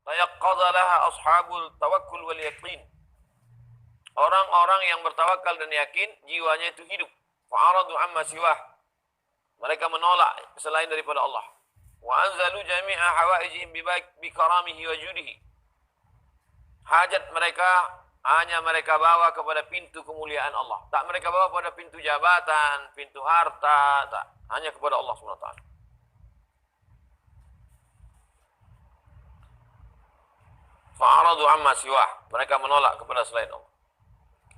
tayaqqadha laha ashabul tawakkul wal yaqin. Orang-orang yang bertawakal dan yakin, jiwanya itu hidup. Fa'aradu amma siwah. Mereka menolak selain daripada Allah. Wa anzalu jami'a hawaijihim bi karamihi wa judihi. Hajat mereka hanya mereka bawa kepada pintu kemuliaan Allah. Tak mereka bawa pada pintu jabatan, pintu harta, tak. Hanya kepada Allah SWT. Fa'aradu amma siwah. Mereka menolak kepada selain Allah.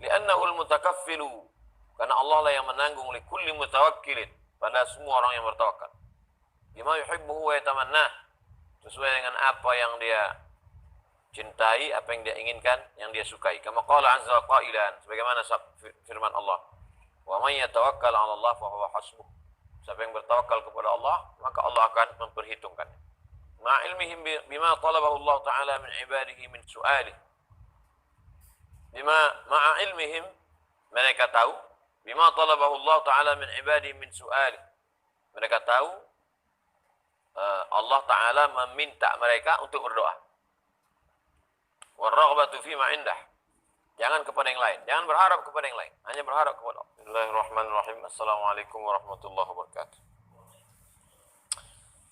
Li'annahu al-mutakaffilu. Karena Allah lah yang menanggung li kulli mutawakkilin. Pada semua orang yang bertawakal. Bima yuhibbuhu wa yatamanna. Sesuai dengan apa yang dia cintai, apa yang dia inginkan, yang dia sukai. Kama qala azza wa qailan. Sebagaimana firman Allah. Wa man yatawakkal 'ala Allah fa huwa hasbuh. Siapa yang bertawakal kepada Allah, maka Allah akan memperhitungkan. Ma ilmihim bima talabahu Allah Ta'ala min ibadihi min su'alih. Ma'a ilmihim, mereka tahu bima talabahu Allah Ta'ala min ibadihi min su'ali. Mereka tahu Allah Ta'ala meminta mereka untuk berdoa. Warraghbatu fima indah. Jangan kepada yang lain, jangan berharap kepada yang lain, hanya berharap kepada Allah. Bismillahirrahmanirrahim. Assalamualaikum warahmatullahi wabarakatuh.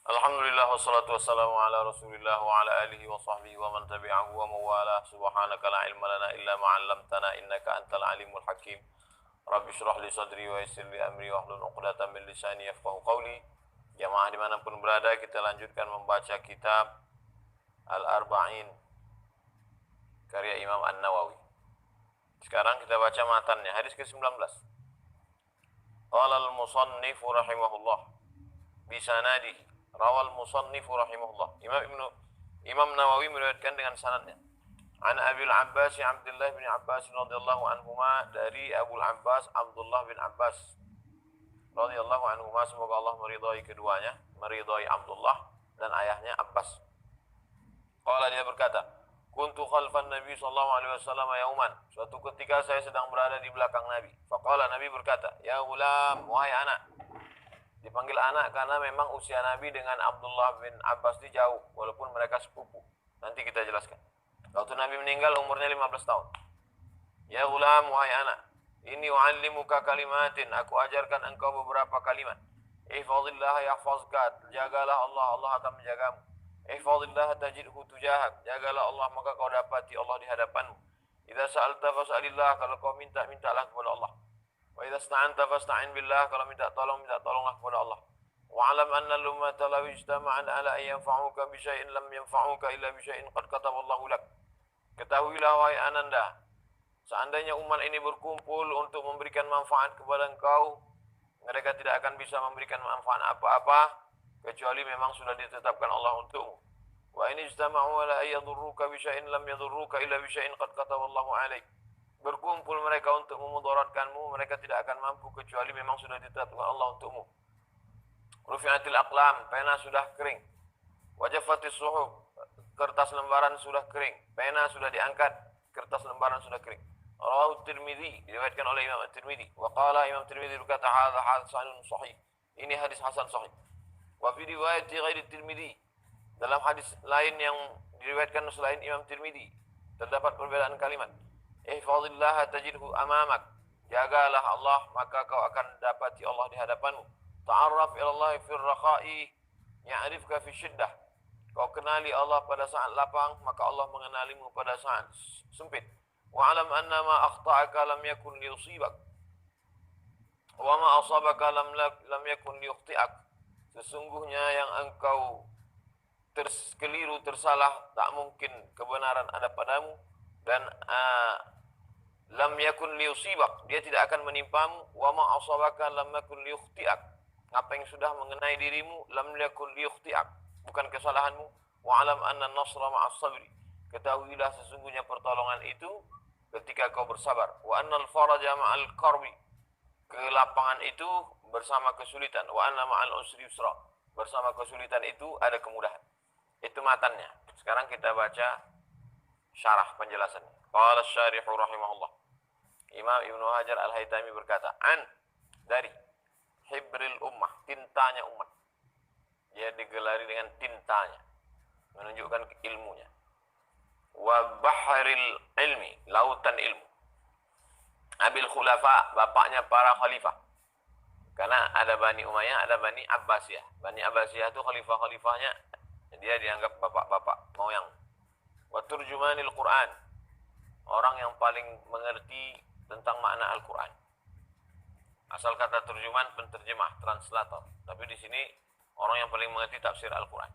Alhamdulillah wassalatu wassalamu ala Rasulillah wa ala alihi wa sahbihi wa man tabi'ahu wa mawalah. Subhanaka la ilma lana illa ma 'allamtana innaka antal alimul hakim. Rabbi shrah li sadri wa yassir li amri wa hlul 'uqdatam min lisani yafqahu qawli. Jamaah dimanapun berada, kita lanjutkan membaca kitab Al-Arba'in karya Imam An-Nawawi. Sekarang kita baca matannya, hadis ke-19. Qala al-musannif rahimahullah bisanadihi. Rawal musannif rahimahullah. Imam Nawawi meriwayatkan dengan sanadnya. An Abil Abbas Abdullah bin Abbas radhiyallahu anhuma, dari Abul Abbas Abdullah bin Abbas radhiyallahu anhuma, semoga Allah meridai keduanya, meridai Abdullah dan ayahnya Abbas. Qala, dia berkata, kuntu khalfan Nabi sallallahu alaihi wasallam yauman. Suatu ketika saya sedang berada di belakang Nabi. Faqala, Nabi berkata, ya gulam, wahai anak. Dipanggil anak karena memang usia Nabi dengan Abdullah bin Abbas ini jauh, walaupun mereka sepupu. Nanti kita jelaskan. Waktu Nabi meninggal umurnya 15 tahun. Ya gulam, wahai anak, inni u'allimuka kalimatin, aku ajarkan engkau beberapa kalimat. Ihfazillah yahfazka, jagalah Allah, Allah akan menjagamu. Ihfazillah tajidhu tujahak, jagalah Allah maka kau dapati Allah di hadapanmu. Idza sa'alta fas'alillah, kalau kau minta, mintalah kepada Allah. Wa idza ista'anta fasta'in billah, kalau minta tolonglah kepada Allah. Wa'lam anna al-ummata law ijtama'at ala an yanfa'uka bi syai'in lam yanfa'uka illa bi syai'in qad kataballahu lak. Ketahuilah wahai ananda, seandainya umat ini berkumpul untuk memberikan manfaat kepada engkau, mereka tidak akan bisa memberikan manfaat apa-apa kecuali memang sudah ditetapkan Allah untukmu. Wa in ijtama'u ala an yadurruka bi syai'in lam yadurruka illa bi syai'in qad kataballahu 'alaik. Berkumpul mereka untuk memudaratkanmu, mereka tidak akan mampu kecuali memang sudah ditetapkan Allah untukmu. Rufi'atil aqlam, pena sudah kering. Wajafatis suhuf, kertas lembaran sudah kering. Pena sudah diangkat, kertas lembaran sudah kering. Rawahu Tirmidzi, diriwayatkan oleh Imam Tirmidzi. Wa qala, Imam Tirmidzi berkata, hadza hasanun sahih. Ini hadis hasan sahih. Wa fi riwayat ghairi Tirmidzi, dalam hadis lain yang diriwayatkan selain Imam Tirmidzi, terdapat perbedaan kalimat. Ihfazillah tajidhu amamak, jagalah Allah maka kau akan dapati Allah di hadapanmu. Ta'arraf ila Allah fir rakha'i ya'rifka fi syiddah, kau kenali Allah pada saat lapang maka Allah mengenalimu pada saat sempit. Wa'lam anna ma akhta'aka lam yakun liyusibak wa ma asabaka lam yakun liyukhti'ak. Sesungguhnya yang engkau keliru, tersalah, tak mungkin kebenaran ada padamu. Dan lam yakun liyusibak, dia tidak akan menimpamu. Wa ma asabaka lam yakun liyukhti'ak, apa yang sudah mengenai dirimu, lam yakun liyukhti'ak, bukan kesalahanmu. Wa alam anna nasra ma'as sabri, ketahuilah sesungguhnya pertolongan itu ketika kau bersabar. Wa annal faraja ma'al karbi, kelapangan itu bersama kesulitan. Wa anna ma'al usri yusra, bersama kesulitan itu ada kemudahan. Itu matannya. Sekarang kita baca syarah penjelasannya. Qala asy-syarih rahimahullah. Imam Ibnu Hajar Al-Haytami berkata, dari hibril ummah, tintanya umat. Dia digelari dengan tintanya, menunjukkan ilmunya. wa bahril ilmi, lautan ilmu. Abil khulafa, bapaknya para khalifah. Karena ada Bani Umayyah, ada Bani Abbasiyah. Bani Abbasiyah itu khalifah-khalifahnya, dia dianggap bapak-bapak moyang. Wa turjumanil Quran, orang yang paling mengerti tentang makna Al-Quran. Asal kata turjuman, penterjemah, translator. Tapi di sini orang yang paling mengerti tafsir Al-Quran.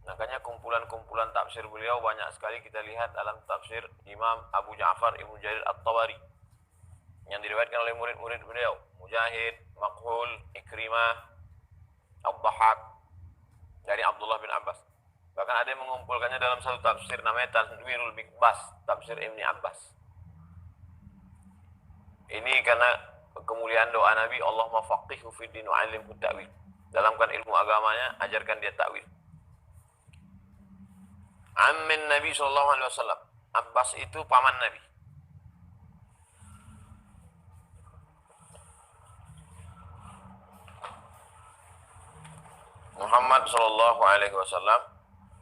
Makanya kumpulan-kumpulan tafsir beliau banyak sekali kita lihat dalam tafsir Imam Abu Ja'far Ibnu Jarir At-Tabari yang diriwayatkan oleh murid-murid beliau, Mujahid, Makhul, Ikrimah, Ad-Dhahhak dari Abdullah bin Abbas. Bahkan ada yang mengumpulkannya dalam satu tafsir namanya Tanwirul Mikbas, tafsir Ibni Abbas. Ini karena kemuliaan doa Nabi, Allahumma faqihhu fid din wa 'allimhu ta'wil. Dalamkan ilmu agamanya, ajarkan dia takwil. Ammin Nabi sallallahu alaihi wasallam. Abbas itu paman Nabi. Muhammad sallallahu alaihi wasallam,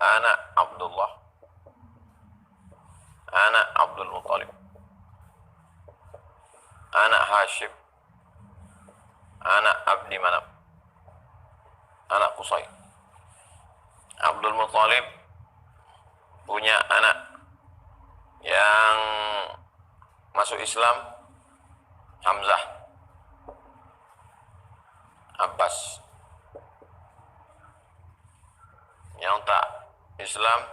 anak Abdullah, anak Abdul Muttalib, anak Hashim, anak Abdi Manaf, anak Qusay. Abdul Muttalib punya anak yang masuk Islam, Hamzah, Abbas. Yang tak Islam,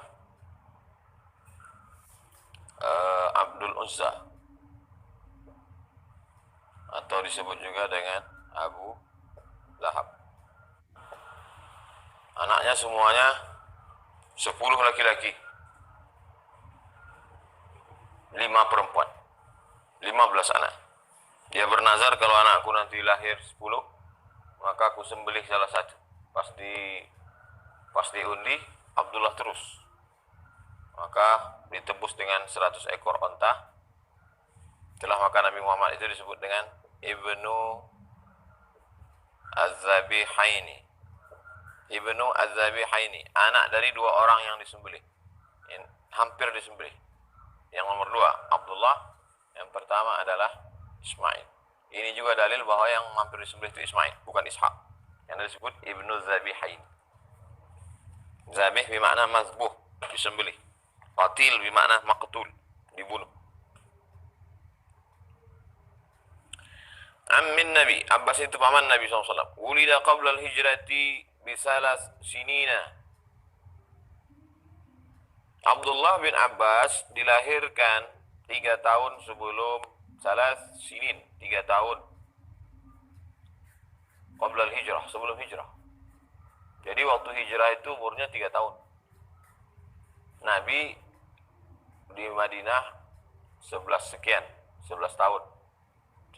Abdul Uzza, atau disebut juga dengan Abu Lahab. Anaknya semuanya 10 laki-laki, 5 perempuan, 15 anak. Dia bernazar, kalau anakku nanti lahir 10, maka aku sembelih salah satu. Pas diundi, Abdullah terus. Maka ditebus dengan 100 ekor onta. Setelah maka Nabi Muhammad itu disebut dengan Ibnu Az-Zabihaini. Ibnu Az-Zabihaini, anak dari 2 orang yang disembelih. Hampir disembelih. Yang nomor 2 Abdullah, yang pertama adalah Ismail. Ini juga dalil bahwa yang hampir disembelih itu Ismail, bukan Ishak. Yang disebut Ibnu Zabihaini. Zabih bermakna mazbuh, disembelih. Qatil bermakna maqtul, dibunuh. Ammin Nabi, Abbas itu paman Nabi SAW. Ulida qabla al-hijrati bisalas sinina. Abdullah bin Abbas dilahirkan 3 tahun sebelum salas sinin, 3 tahun qabla al-hijrah, sebelum hijrah. Jadi waktu hijrah itu umurnya 3 tahun. Nabi di Madinah 11 sekian, 11 tahun.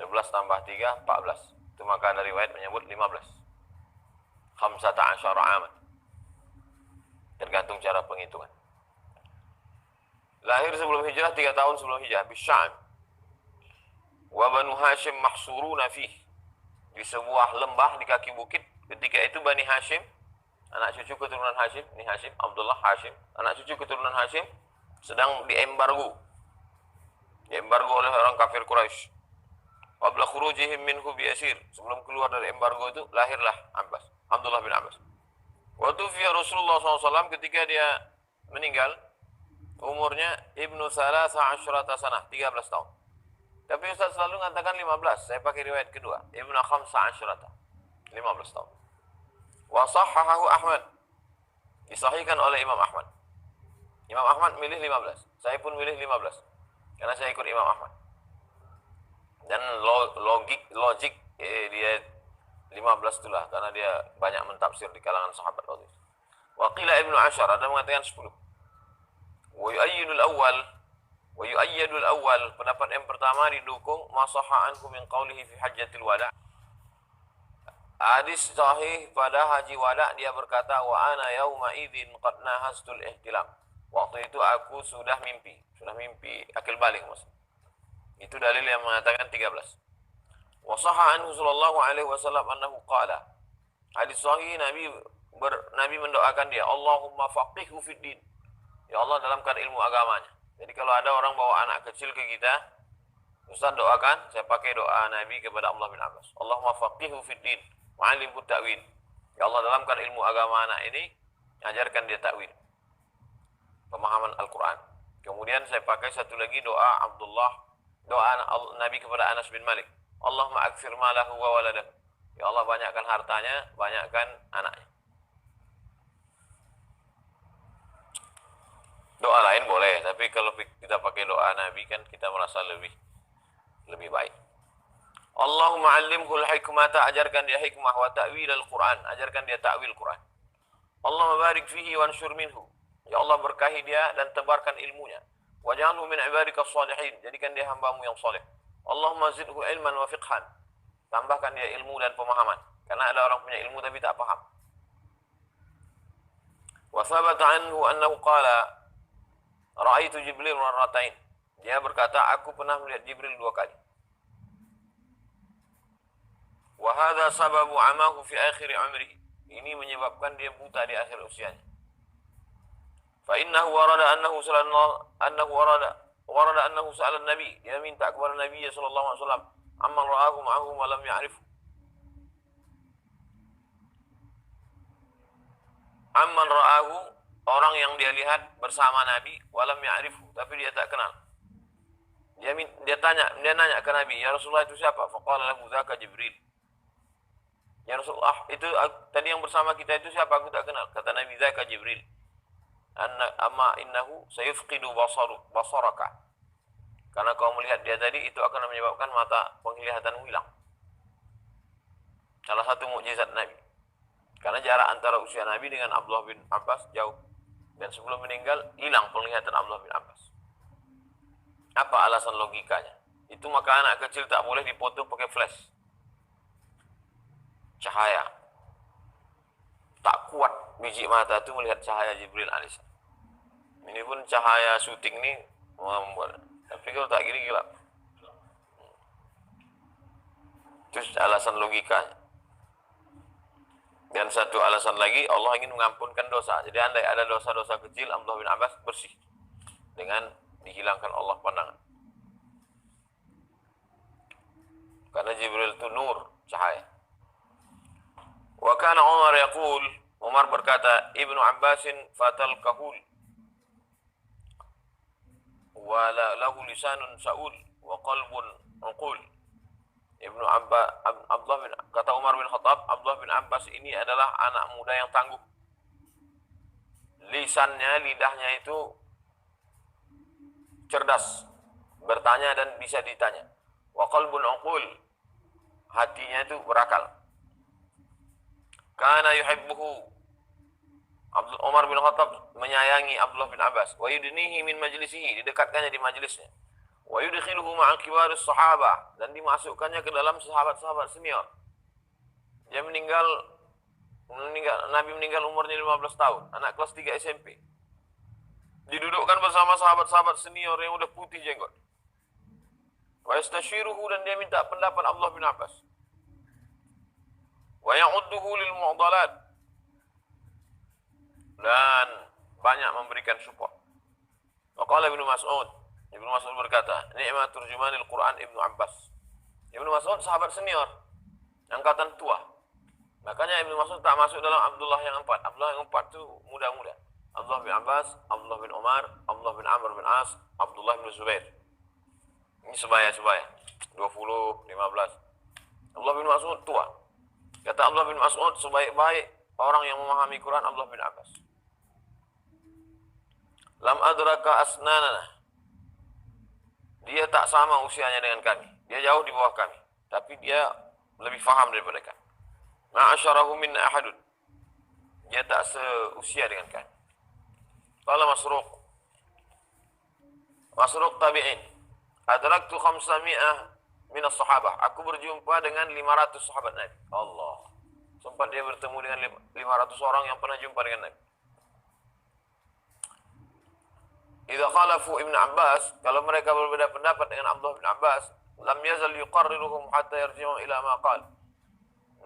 11 tambah 3, 14. Itu maka ada riwayat menyebut 15. Khamsata asyara aman. Tergantung cara penghitungan. Lahir sebelum hijrah, 3 tahun sebelum hijrah, Bisyam. Wa Banu Hashim mahsuruna fih. Di sebuah lembah di kaki bukit. Ketika itu Bani Hashim, anak cucu keturunan Hashim, ini Hashim, Abdullah Hashim, anak cucu keturunan Hashim sedang diembargo. Diembargo oleh orang kafir Quraisy. Qabla khurujihim minhu bi'asir. Sebelum keluar dari embargo itu lahirlah Abbas, Abdullah bin Abbas. Wa tufiya Rasulullah SAW ketika dia meninggal, umurnya Ibnu Salasa Asyrata Sanah, 13 tahun. Tapi Ustaz selalu mengatakan 15. Saya pakai riwayat kedua, Ibnu Khamsa Asyrata, 15 tahun. Wa sahhahahu Ahmad, disahihkan oleh Imam Ahmad. Imam Ahmad milih 15. Saya pun milih 15. Karena saya ikut Imam Ahmad. Dan logik dia 15 itulah, karena dia banyak mentafsir di kalangan sahabat waktu itu. Wa qila Ibnu Ashar, ada mengatakan 10. Wa yu'ayyadul awwal, pendapat yang pertama didukung ma sahha anhu min qawlihi fi hajjatil wada'. Hadis sahih pada haji wada' dia berkata, wa ana yauma idzin qad nahastul ihtilam. Waktu itu aku sudah mimpi akil balik maksud. Itu dalil yang mengatakan 13. Wa sahha anhu sallallahu alaihi wasallam annahu qala. Hadis sahih Nabi mendoakan dia, Allahumma faqihhu fid din. Ya Allah, dalamkan ilmu agamanya. Jadi kalau ada orang bawa anak kecil ke kita, Ustaz doakan, saya pakai doa Nabi kepada Abdullah bin Abbas. Allahumma faqihu fid din, wa'alimhu ta'wil. Ya Allah, dalamkan ilmu agama anak ini, ajarkan dia ta'wil, pemahaman Al-Quran. Kemudian saya pakai satu lagi doa Nabi kepada Anas bin Malik. Allahumma aktsir malahu wa waladahu. Ya Allah, banyakkan hartanya, banyakkan anaknya. Doa lain boleh, tapi kalau kita pakai doa Nabi kan kita merasa lebih baik. Allahumma 'allimhul hikmata, ajarkan dia hikmah, wa ta'wil al-Quran, ajarkan dia ta'wil Quran. Allahumma barik fihi wanshur minhu. Ya Allah, berkahi dia dan tebarkan ilmunya. Waj'alhu min ibadika shalihin, jadikan dia hambamu yang saleh. Allahumma zidhu ilman wa fiqhan, tambahkan dia ilmu dan pemahaman. Karena ada orang punya ilmu tapi tak paham. Wa thabata anhu annahu qala ra'aitu Jibril marratain. Dia berkata, aku pernah melihat Jibril 2 kali. Wa hadha sababu amahu fi akhir umrihi. Ini menyebabkan dia buta di akhir usianya. Fa innahu warada annahu sa'ala an-nabi. Dia minta kepada Nabi sallallahu alaihi wasallam, amman ra'ahu ma'ahu wa lam ya'rifu. Amman ra'ahu, orang yang dia lihat bersama Nabi, walam ya'rifu, tapi dia tak kenal. Dia nanya ke Nabi, ya Rasulullah, itu siapa? Faqala lahu dzaka Jibril. Ya Rasulullah, itu tadi yang bersama kita itu siapa? Aku tak kenal. Kata Nabi, dzaka Jibril. Amma innahu sayufqidu basaraka. Karena kau melihat dia tadi, itu akan menyebabkan mata penglihatanmu hilang. Salah satu mukjizat Nabi. Karena jarak antara usia Nabi dengan Abdullah bin Abbas jauh. Dan sebelum meninggal, hilang penglihatan Abdullah bin Abbas. Apa alasan logikanya? Itu maka anak kecil tak boleh dipoto pakai flash. Cahaya. Tak kuat biji mata itu melihat cahaya Jibril alaihissalam. Ini pun cahaya syuting ini membuat. Tapi kalau tak gini gelap. Itu alasan logikanya. Dan satu alasan lagi, Allah ingin mengampunkan dosa. Jadi andai ada dosa-dosa kecil, Abdullah bin Abbas bersih dengan dihilangkan Allah pandangan. Karena Jibril itu nur, cahaya. Wa kana Umar yaqul, Umar berkata, Ibnu Abbasin fatal kahul wa lahu lisanun sa'ul wa qalbun unqul. Ibnu Abdullah bin, kata Umar bin Khattab, Abdullah bin Abbas ini adalah anak muda yang tangguh. Lisannya, lidahnya itu cerdas, bertanya dan bisa ditanya. Wa qalbun unqul, hatinya itu berakal. Kana yuhibbuhu, Umar bin Khattab menyayangi Abdullah bin Abbas. Wa yudnihi min majlisihi, didekatkannya di majlisnya. Wa yudkhiluhu ma'a kibarus sahabah, dan dimasukkannya ke dalam sahabat-sahabat senior. Dia meninggal Nabi meninggal umurnya 15 tahun, anak kelas 3 SMP. Didudukkan bersama sahabat-sahabat senior yang udah putih jenggot. Wa yastashiruhu, dan dia minta pendapat Abdullah bin Abbas. Wa ya'udduhu lil mu'dalat, dan banyak memberikan support. Wa qala Ibnu Mas'ud, Ibnu Mas'ud berkata, ni'mat turjumanil Quran Ibnu Abbas. Ibnu Mas'ud sahabat senior, angkatan tua. Makanya Ibnu Mas'ud tak masuk dalam Abdullah yang 4. Abdullah yang 4 itu muda-muda. Abdullah bin Abbas, Abdullah bin Umar, Abdullah bin Amr bin As, Abdullah bin Zubair. Ini sebaya-sebaya. 20, 15. Abdullah bin Mas'ud tua. Kata Abdullah bin Mas'ud, sebaik-baik orang yang memahami Quran Abdullah bin Abbas. Lam adraka asnanana, dia tak sama usianya dengan kami. Dia jauh di bawah kami. Tapi dia lebih faham daripada kami. Ma'asyarahu minna ahadun, dia tak seusia dengan kami. Qala Masruq tabi'in, adraktu 500 minas sahabah. Aku berjumpa dengan 500 sahabat Nabi. Allah. Sempat dia bertemu dengan 500 orang yang pernah jumpa dengan Nabi. Idza khalafu Ibnu Abbas, kalau mereka berbeda pendapat dengan Abdullah bin Abbas, lam yazal yuqarriruhum hatta yarji'u ila ma qala.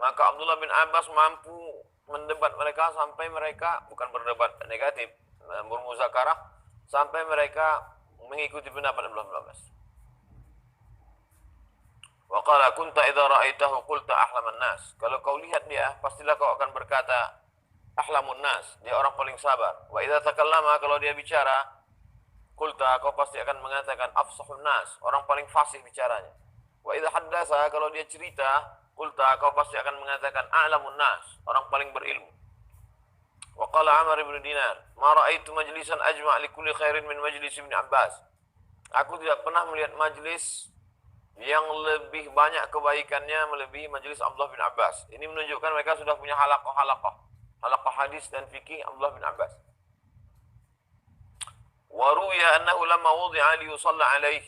Maka Abdullah bin Abbas mampu mendebat mereka sampai mereka, bukan berdebat negatif, bermuzakarah, sampai mereka mengikuti pendapat Abdullah bin Abbas. Wa qala kunta idza ra'aitahu qulta ahlaman nas. Kalau kau lihat dia, pastilah kau akan berkata ahlamun nas, dia orang paling sabar. Wa idza takallama, kalau dia bicara, qulta, kau pasti akan mengatakan afsahun nas, orang paling fasih bicaranya. Wa idza haddatsa, kalau dia cerita, qulta, kau pasti akan mengatakan a'lamun nas, orang paling berilmu. Wa qala Amr ibn Dinar, ma ra'aitu majlisan ajma' li kulli khairin min majlis Ibn Abbas. Aku tidak pernah melihat majlis yang lebih banyak kebaikannya melebihi majlis Abdullah bin Abbas. Ini menunjukkan mereka sudah punya halaqah hadis dan fikih Abdullah bin Abbas. Wa ruwiya annahu lamma wudi'a li yusalla alaihi.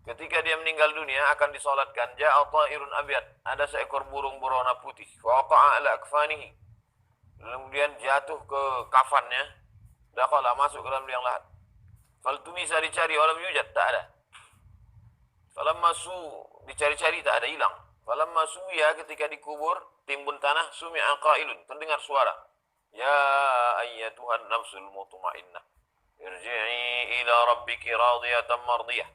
Ketika dia meninggal dunia akan disolatkan, ja'a ta'irun abyad, ada seekor burung berwarna putih, wa waqa'a ala akfanihi, kemudian jatuh ke kafannya, dakhala, masuk ke dalam liang lahat. Faltumisa, dicari, walam yujad, tak ada. Falamma su, dicari-cari, tak ada, hilang. Falamma suya, ketika dikubur, timbun tanah, sumi'a qailun, terdengar suara, ya ayyatuhan nafsul mutmainnah, irji'i ila rabbiki radiyatan mardiyah,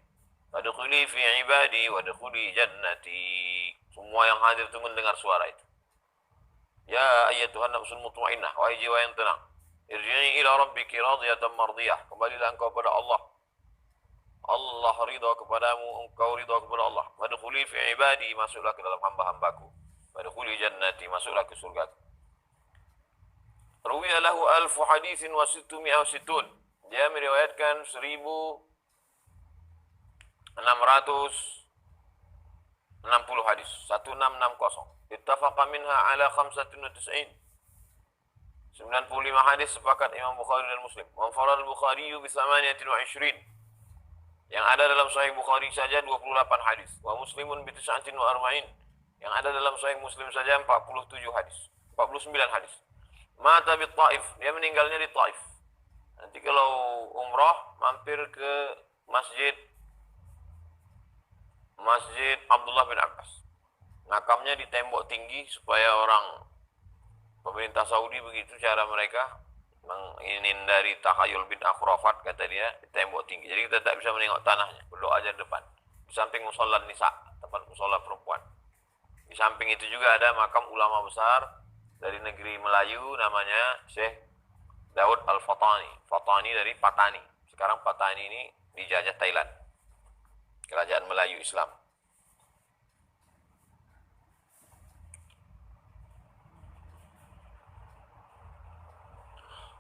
fadkhuli fi ibadi wadkhuli jannati. Semua yang hadir itu mendengar suara itu. Ya ayyatuhan nafsul mutmainnah, wahai jiwa yang tenang, irji'i ila rabbiki radiyatan mardiyah, kembalilah engkau kepada Allah. Allah ridha kepadamu, engkau ridha kepada Allah. Wadkhuli fi ibadi, masuklah ke dalam hamba-hambaku. Wadkhuli jannati, masuklah ke surgaku. Ruwiya lahu alfu hadithin wa sittumi'a sittun. Dia meriwayatkan 1660 hadis, 1660. Ittafaqa minha ala 95. 95 hadis sepakat Imam Bukhari dan Muslim. Wa farad al-Bukhari bi 28. Yang ada dalam Sahih Bukhari saja 28 hadis. Wa Muslimun bi 49. Yang ada dalam Sahih Muslim saja 47 hadis. 49 hadis. Mata bi Taif, dia meninggalnya di Taif. Nanti kalau umrah mampir ke Masjid Abdullah bin Abbas. Makamnya di tembok tinggi supaya orang pemerintah Saudi begitu cara mereka menghindari takhayul bid'ah khurafat, kata dia, di tembok tinggi. Jadi kita tak bisa menengok tanahnya, berdoa aja depan. Di samping musalla nisa, tempat musalla perempuan. Di samping itu juga ada makam ulama besar dari negeri Melayu, namanya Syekh Daud Al-Fatani. Fatani dari Patani. Sekarang Patani ini dijajah Thailand. Kerajaan Melayu Islam.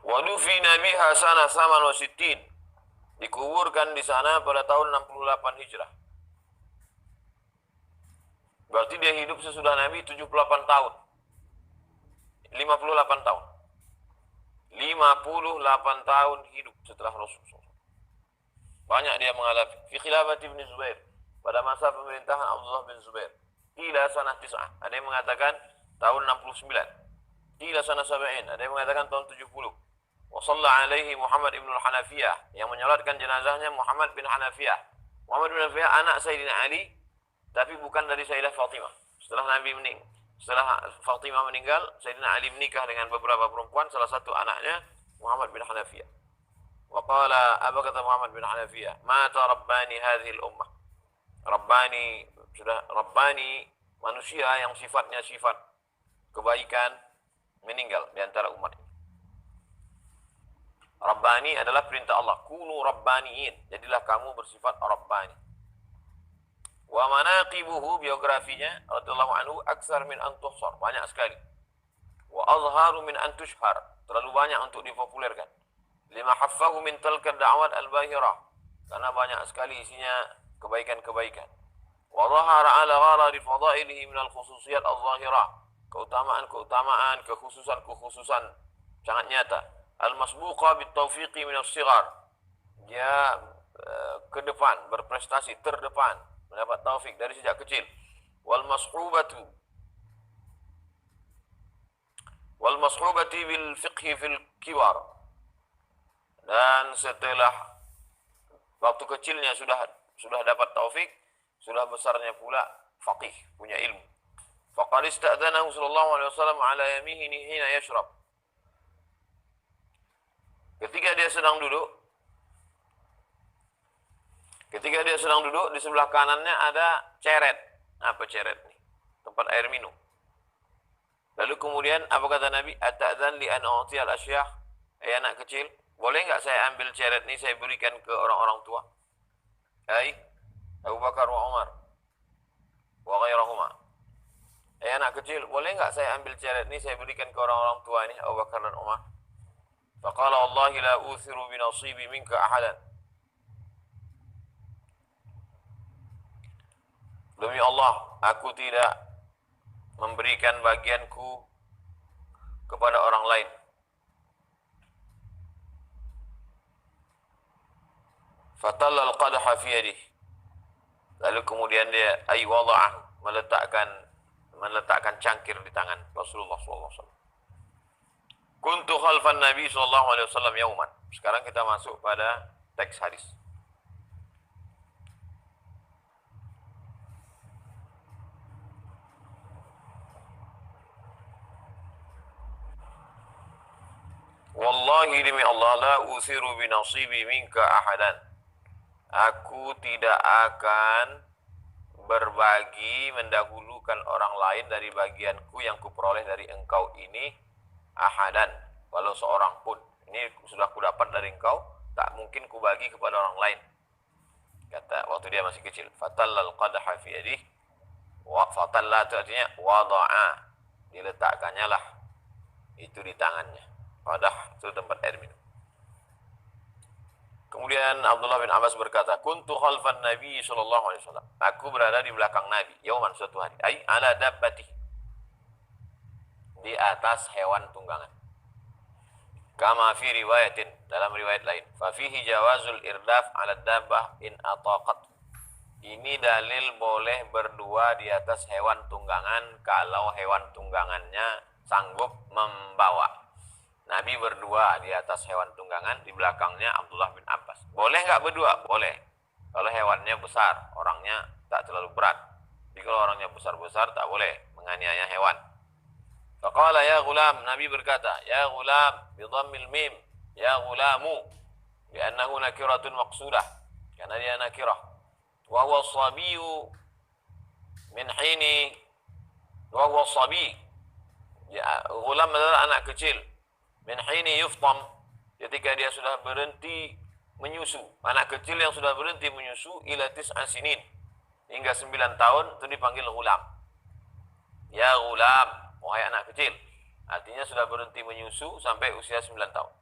Wadufina biha sana saman wa sittin. Dikuburkan di sana pada tahun 68 Hijrah. Berarti dia hidup sesudah Nabi 78 tahun. 58 tahun. 58 tahun hidup setelah Rasulullah. Banyak dia mengalami. Fi khilafat Ibn Zubair, pada masa pemerintahan Abdullah bin Zubair. Ila sanah tis'ah, ada yang mengatakan tahun 69. Ila sanah sab'in, ada yang mengatakan tahun 70. Wa shalla alaihi Muhammad ibn al-Hanafiyah, yang menyolatkan jenazahnya Muhammad bin Hanafiyah. Muhammad bin Hanafiyah anak Sayyidina Ali, tapi bukan dari Sayyidah Fatimah. Setelah Fatimah meninggal, Sayyidina Ali menikah dengan beberapa perempuan, salah satu anaknya Muhammad bin Hanafiyah. Wa qala, apa kata Muhammad bin Hanafiyah? Mata rabbani hadhihi al-ummah. Rabbani manusia yang sifatnya sifat kebaikan meninggal di antara umat ini. Rabbani adalah perintah Allah. Kunu rabbaniin. Jadilah kamu bersifat rabbani. Wa manaqibuhu, biografinya radhiyallahu anhu, aksar min an tuhsar, banyak sekali. Wa azharu min an tushhar, terlalu banyak untuk dipopulerkan. Lima haffahu min tilka da'wat al-bahirah, karena banyak sekali isinya kebaikan-kebaikan. Wa dhahara ala gharari fadailihi min al-khususiyat al-zahirah, keutamaan-keutamaan, kekhususan-kekhususan sangat nyata. Al-masbuqa bit-taufiqi min as-sighar, dia ke depan, berprestasi, terdepan, mendapat taufik dari sejak kecil. Wal mashubati bil fiqhi fil kibar, dan setelah waktu kecilnya sudah dapat taufik, sudah besarnya pula faqih, punya ilmu. Faqad ista'dzanahu sallallahu alaihi wasallam ala yaminihi hina yashrab, ketika dia sedang duduk, Ketika dia sedang duduk, di sebelah kanannya ada ceret. Apa ceret nih? Tempat air minum. Lalu kemudian apa kata Nabi? Ata'dzan li an u'tiyal asyah. Anak kecil, boleh nggak saya ambil ceret ini saya berikan ke orang-orang tua? Abu Bakar wa Umar wa ghairahuma. Anak kecil, boleh nggak saya ambil ceret ini saya berikan ke orang-orang tua ini, Abu Bakar dan Umar? Faqala wallahi la uthiru bi nasibi minka ahadan. Demi Allah, aku tidak memberikan bagianku kepada orang lain. Fatalla al-qadha fi yadihi. Lalu kemudian dia wada'ah, meletakkan cangkir di tangan Rasulullah sallallahu alaihi wasallam. Kuntu khalfan Nabi sallallahu alaihi wasallam yauman. Sekarang kita masuk pada teks hadis. Wallahi demi Allah la uthiru bi nasibi minka ahadan. Aku tidak akan berbagi mendahulukan orang lain dari bagianku yang kuperoleh dari engkau ini ahadan, walau seorang pun. Ini sudah kudapat dari engkau, tak mungkin kubagi kepada orang lain. Kata waktu dia masih kecil. Fatallal qadha fi yadihi. Fatalla itu artinya wada'a, diletakkannya lah itu di tangannya. Qadah itu tempat air minum. Kemudian Abdullah bin Abbas berkata, kuntu khalfan Nabi sallallahu alaihi wasallam. Aku berada di belakang Nabi, yauman suatu hari. Ai ala dabbati. Di atas hewan tunggangan. Kama fi riwayatin, dalam riwayat lain. Fa fihi jawazul irdaf ala dabbah in ataqat. Ini dalil boleh berdua di atas hewan tunggangan kalau hewan tunggangannya sanggup membawa. Nabi berdua di atas hewan tunggangan, di belakangnya Abdullah bin Abbas. Boleh nggak berdua? Boleh. Kalau hewannya besar, orangnya tak terlalu berat. Jadi kalau orangnya besar-besar, tak boleh menganiaya hewan. Faqala ya gulam, Nabi berkata, ya gulam, bidhammil mim, ya gulamu, bi'annahu nakiratun maqsudah. Karena dia nakirah. Wa huwa sabiyu min hini, wa huwa sabi. Ya, gulam adalah anak kecil. Min hini yuftam, ketika dia sudah berhenti menyusu. Anak kecil yang sudah berhenti menyusu ila tis'a sinin, hingga 9 tahun itu dipanggil ghulam. Ya ghulam, wahai anak kecil. Artinya sudah berhenti menyusu sampai usia 9 tahun.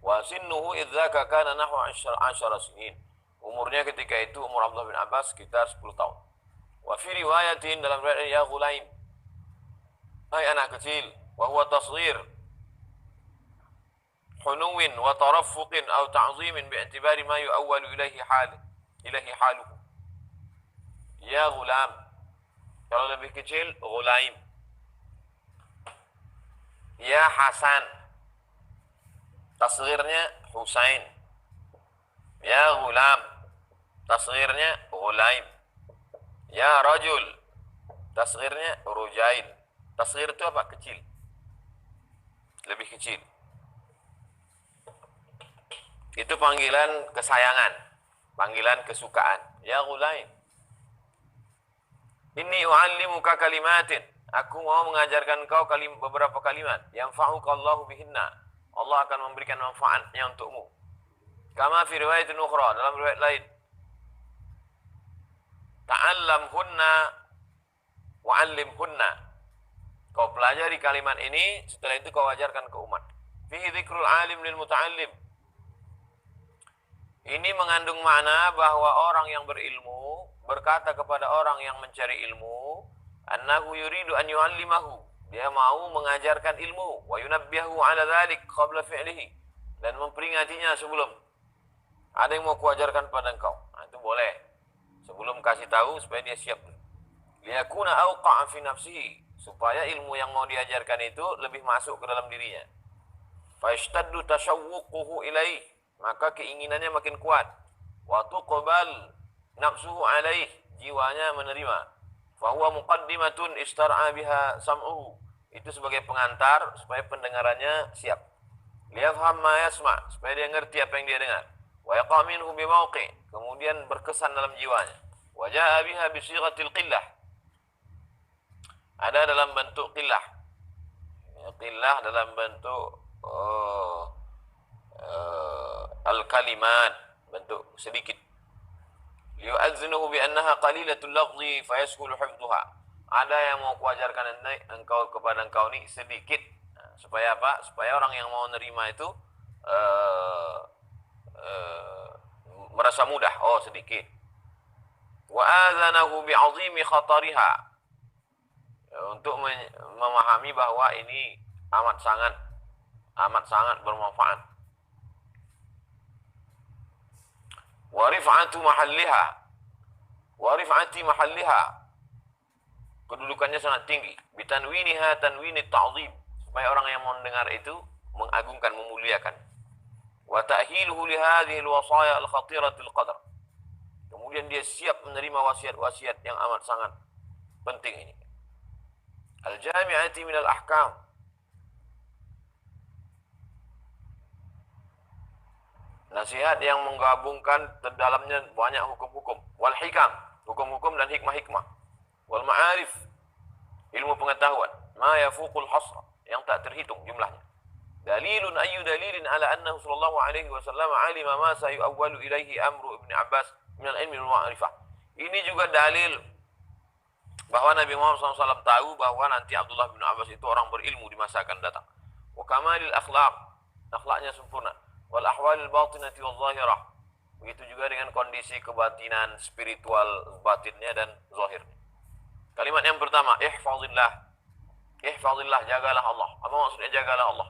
Wa sinnuhu idzaka kana nahwa 10 sinin. Umurnya ketika itu umur Abdullah bin Abbas sekitar 10 tahun. Wa fi riwayatin, dalam riwayat ya ghulaim, hai anak kecil, wa huwa tasghir hunuwin wa taraffuqin aw ta'zimin bi'tibari ma yu'awwalu ilaihi haluhu. Ya ghulam, kalau lebih kecil ghulaim. Ya Hasan, tasghirnya Husain. Ya ghulam, tasghirnya ghulaim. Ya rajul, tasghirnya rujail. Tasghir itu apa? Kecil, lebih kecil. Itu panggilan kesayangan, panggilan kesukaan. Ya ghulaim, inni u'allimuka kalimatin. Aku mau mengajarkan kau beberapa kalimat. Yanfa'uka Allahu bihinna. Allah akan memberikan manfaatnya untukmu. Kama fi riwayatin ukhra, dalam riwayat lain. Ta'allamhunna wa'allimhunna. Kau pelajari kalimat ini, setelah itu kau ajarkan ke umat. Fihi dzikrul alim lil muta'allim. Ini mengandung makna bahwa orang yang berilmu berkata kepada orang yang mencari ilmu, annahu yuridu an yu'allimahu. Dia mau mengajarkan ilmu, wa yunabbihu 'ala dzalik qabla fi'lihi, dan memperingatinya sebelum. Ada yang mau kuajarkan pada engkau. Nah, itu boleh. Sebelum kasih tahu supaya dia siap. Liyakuna awqa'a fi nafsihi, supaya ilmu yang mau diajarkan itu lebih masuk ke dalam dirinya. Fa yashtaddu tashawwuquhu ilaihi, maka keinginannya makin kuat. Wa tuqbal nafsuhu alaih, jiwanya menerima. Fa huwa muqaddimatun istar'a biha sam'uhu, itu sebagai pengantar supaya pendengarannya siap. Liyafham ma yasma', supaya dia ngerti apa yang dia dengar. wa yaqa minhu bimawqi, kemudian berkesan dalam jiwanya. Wa jaa biha bi sighatil qillah, ada dalam bentuk qillah. Qillah dalam bentuk al-kalimat, bentuk sedikit. Liyu'azzinuhu bi annaha qalilatul lafzi fayashulu hifdhuha. Ada yang mau kuajarkan engkau kepada engkau ini sedikit. Supaya apa? Supaya orang yang mau nerima itu merasa mudah. Oh, sedikit. Wa adzanahu bi'azimi khatariha, untuk memahami bahwa ini amat sangat bermanfaat. Wa rif'ati mahalliha, kedudukannya sangat tinggi. Bitanwiniha tanwinit ta'zim, supaya orang yang mau mendengar itu mengagungkan, memuliakan. Wa ta'hiluhu li hadhihi al-wasaya al-khatiratil qadar, kemudian dia siap menerima wasiat-wasiat yang amat sangat penting ini. Al-jami'ati minal ahkam, nasihat yang menggabungkan terdalamnya banyak hukum-hukum. Wal hikam, hukum-hukum dan hikmah-hikmah. Wal ma'arif, ilmu pengetahuan. Ma yafuqul hasra, yang tak terhitung jumlahnya. Dalilun ayyu dalilin ala annahu sallallahu alaihi wasallam alima ma sayu'awwalu ilaihi amru Ibn Abbas minal ilmi wal ma'rifah. Ini juga dalil bahwa Nabi Muhammad SAW tahu bahwa nanti Abdullah bin Abbas itu orang berilmu di masa akan datang. Wa kamalil akhlaq, akhlaknya sempurna. Wal ahwalil batinati wal zahirah, begitu juga dengan kondisi kebatinan, spiritual batinnya dan zahirnya. Kalimat yang pertama, ihfazillah. Ihfazillah, jagalah Allah. Apa maksudnya jagalah Allah?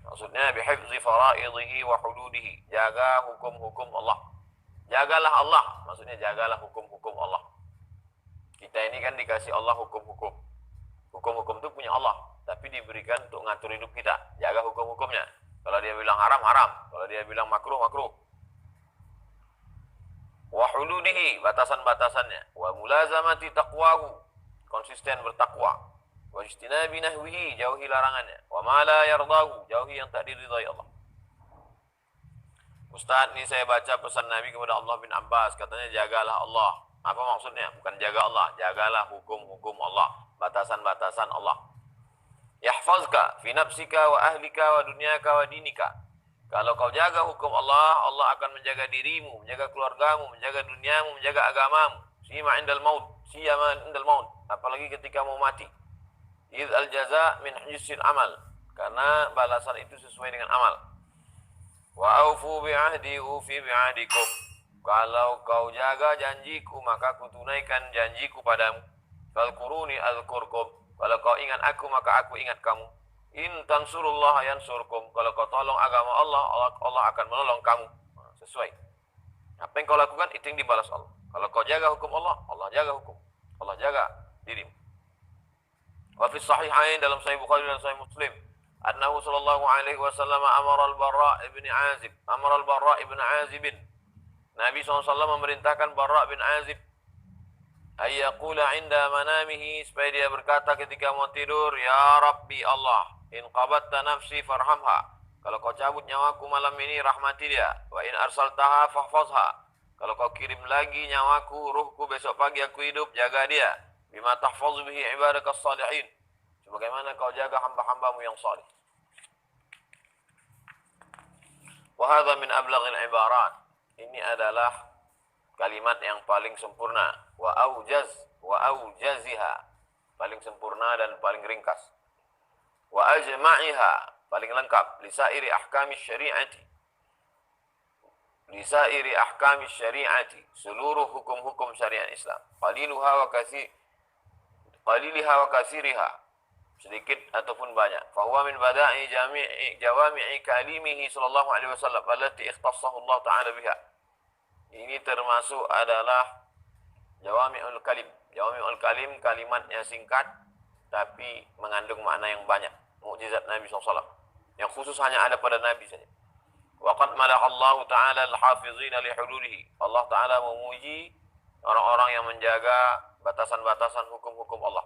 Maksudnya bihifzi fara'idhihi wa hududihi, jaga hukum-hukum Allah. Jagalah Allah, maksudnya jagalah hukum-hukum Allah. Kita ini kan dikasih Allah hukum-hukum. Hukum-hukum itu punya Allah, tapi diberikan untuk ngatur hidup kita. Jaga hukum-hukumnya. Kalau dia bilang haram, haram. Kalau dia bilang makruh, makruh. Wa hududihi, batasan-batasannya. Wa mulazamati taqwahu, konsisten bertakwa. Wa ijtinabi nahwihi, jauhi larangannya. Wa ma la yardahu, jauhi yang tak diridhai Allah. Ustaz, ini saya baca pesan Nabi kepada Allah bin Abbas, katanya jagalah Allah. Apa maksudnya? Bukan jaga Allah, jagalah hukum-hukum Allah, batasan-batasan Allah. Yahfazka fi nafsika wa ahlika wa dunyaka wa dinika. Kalau kau jaga hukum Allah, Allah akan menjaga dirimu, menjaga keluargamu, menjaga duniamu, menjaga agamamu. Siyama indal maut, apalagi ketika mau mati. Idz al jaza min husnil amal, karena balasan itu sesuai dengan amal. Wa aufu bi ahdi ufi bi ahdikum, kalau kau jaga janjiku maka aku tunaikan janjiku padamu. Fadhkuruni adzkurkum, kalau kau ingat aku maka aku ingat kamu. In tansurullah yansurkum, kalau kau tolong agama Allah, Allah akan menolong kamu. Sesuai. Apa yang kau lakukan itu yang dibalas Allah. Kalau kau jaga hukum Allah, Allah jaga hukum. Allah jaga dirimu. Wa fi sahihain, dalam Sahih Bukhari dan Sahih Muslim, annahu sallallahu alaihi wasallam amara al-Barra' ibn Azib, Nabi SAW memerintahkan Barra' bin Azib ayyaqula inda manamihi, supaya dia berkata ketika mau tidur, ya Rabbi Allah, in qabatta nafsi farhamha, kalau kau cabut nyawaku malam ini rahmati dia. Wa in arsaltaha fahfazha, kalau kau kirim lagi nyawaku, ruhku besok pagi aku hidup, jaga dia. Bima tahfazu bihi ibadakas salihin, sebagaimana kau jaga hamba-hambamu yang salih. Wa hadha min ablaghil ibarat, ini adalah kalimat yang paling sempurna. Wa aujaziha, paling sempurna dan paling ringkas. Wa ajma'iha, paling lengkap. Lisairi ahkami syari'ati, seluruh hukum-hukum syariat Islam. Qaliliha wa kasiriha, sedikit ataupun banyak. Fahuwa min bada'i jawami'i kalimihi sallallahu alaihi wasallam allati ikhtassahu Allah ta'ala biha. Ini termasuk adalah jawami'ul kalim. Jawami'ul kalim, kalimatnya singkat tapi mengandung makna yang banyak. Mukjizat Nabi SAW yang khusus hanya ada pada Nabi saja. Wa qad malahallahu ta'ala al-hafizina li hududihi. Allah Ta'ala memuji orang-orang yang menjaga batasan-batasan hukum-hukum Allah.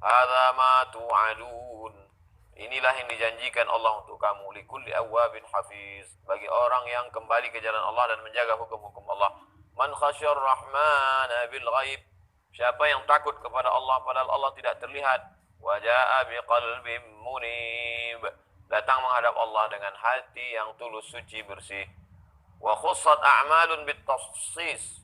Hadza ma tu'adun, Inilah yang dijanjikan Allah untuk kamu. Likulli awwabin hafiz. Bagi orang yang kembali ke jalan Allah dan menjaga hukum-hukum Allah. Man khasyar rahmana bil ghaib. Siapa yang takut kepada Allah padahal Allah tidak terlihat. Wa jaa biqalbin munib. Datang menghadap Allah dengan hati yang tulus, suci, bersih. Wa khussat a'malun bitafsis.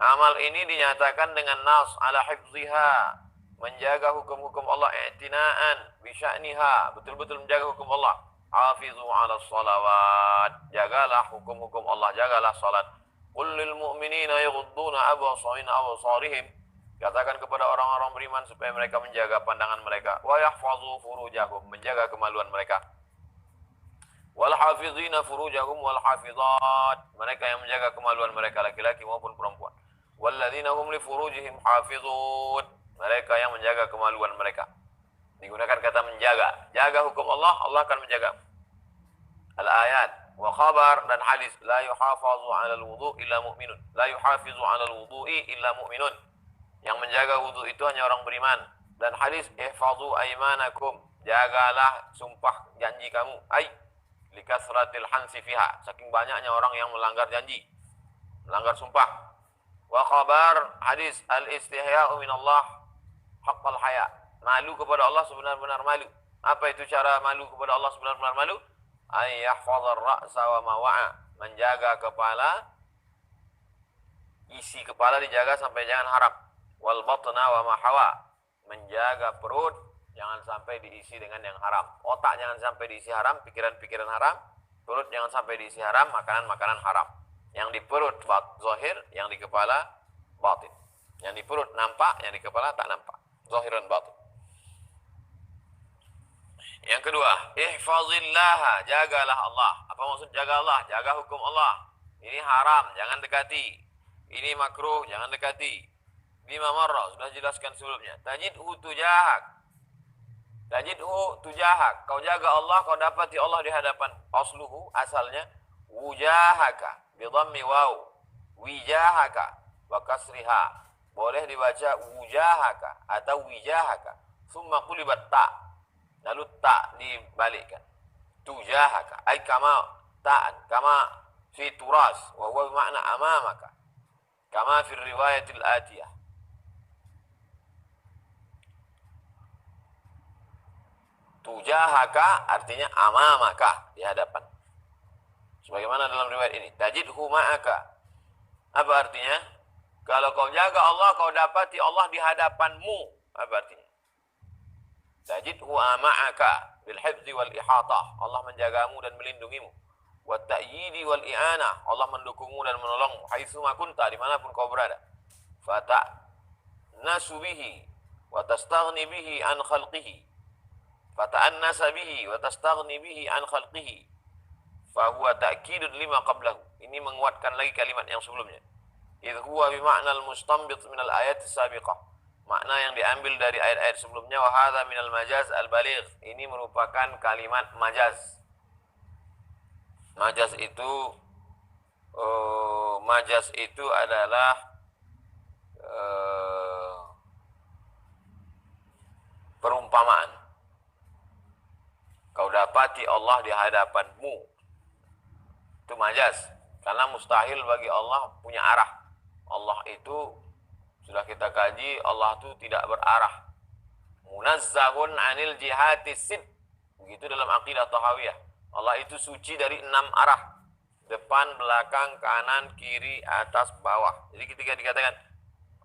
Amal ini dinyatakan dengan nas ala hifziha. Menjaga hukum-hukum Allah, i'tinaan bisya'niha, betul-betul menjaga hukum Allah. Hafizu 'ala shalawat, jagalah hukum-hukum Allah, jagalah salat. Qul lil mu'minina yaghudduna absarihim, katakan kepada orang-orang beriman supaya mereka menjaga pandangan mereka. Wa yahfazu furujahum, menjaga kemaluan mereka. Wal hafizina furujahum wal hafizat, mereka yang menjaga kemaluan mereka laki-laki maupun perempuan. Walladzina hum li furujihim hafizun, mereka yang menjaga kemaluan mereka. Digunakan kata menjaga. Jaga hukum Allah, Allah akan menjaga. Al-ayat wa khabar dan hadis. La yuhafazu 'alal wudu' illa mu'minun. La yuhafizu 'alal wudu'i illa mu'minun. Yang menjaga wudu itu hanya orang beriman. Dan hadis ihfazu aymanakum. Jagalah sumpah janji kamu. Ai likasratil hansi fiha. Saking banyaknya orang yang melanggar janji, melanggar sumpah. Wa khabar hadis al-istihya'u minallah haqqal haya. Malu kepada Allah sebenar-benar malu. Apa itu cara malu kepada Allah sebenar-benar malu? Ay yahfazar ra'sa wa ma wa'a. Menjaga kepala, isi kepala dijaga sampai jangan haram. Wal batna wa ma hawa. Menjaga perut jangan sampai diisi dengan yang haram. Otak jangan sampai diisi haram, pikiran-pikiran haram. Perut jangan sampai diisi haram, makanan-makanan haram. Yang di perut zahir, yang di kepala batin. Yang di perut nampak, yang di kepala tak nampak. Zahiran batin. Yang kedua, ihfazillah, jagalah Allah. Apa maksud jaga Allah? Jaga hukum Allah. Ini haram, jangan dekati. Ini makruh, jangan dekati. Bima marra, sudah jelaskan sebelumnya. Tajidhu tujahak. Tajidhu tujahak. Kau jaga Allah, kau dapati Allah di hadapan. Asluhu, asalnya wujahaka bidhammi waw. Wijahaka wa kasriha. Boleh dibaca wujahaka atau wijahaka. Summa qulibat ta'. Lalu ta' dibalikkan. Tujahaka. Ay kama ta'an. Kama fi turas. Wa huwa bermakna amamaka. Kama fi riwayatil atiyah. Tujahaka artinya amamaka, di hadapan. Sebagaimana dalam riwayat ini. Tajidhu ma'aka. Apa artinya? Kalau kau jaga Allah, kau dapati Allah di hadapanmu. Apa artinya? Tajidhu ma'aka bil hifzi wal ihatah. Allah menjagamu dan melindungimu. Wa ta'yidi wal i'anah. Allah mendukungmu dan menolongmu. Haitsu ma kunta, dimanapun kau berada. Fata'nasu bihi wa tastaghni bihi an khalqihi. Fata'annasa bihi wa tastaghni bihi an khalqihi. Fahuwa ta'kidun lima qablahu. Ini menguatkan lagi kalimat yang sebelumnya. Idh huwa bima'na al-mustanbit minal ayat sabiqah. Makna yang diambil dari ayat-ayat sebelumnya. Wa hadha minal majaz al-baligh. Ini merupakan kalimat majaz. Majaz itu adalah perumpamaan. Kau dapati Allah di hadapanmu. Itu majaz. Karena mustahil bagi Allah punya arah. Allah itu, sudah kita kaji, Allah itu tidak berarah. Munazzahun anil jihati sid. Begitu dalam aqidah Tahawiyah. Allah itu suci dari 6 arah. Depan, belakang, kanan, kiri, atas, bawah. Jadi ketika dikatakan,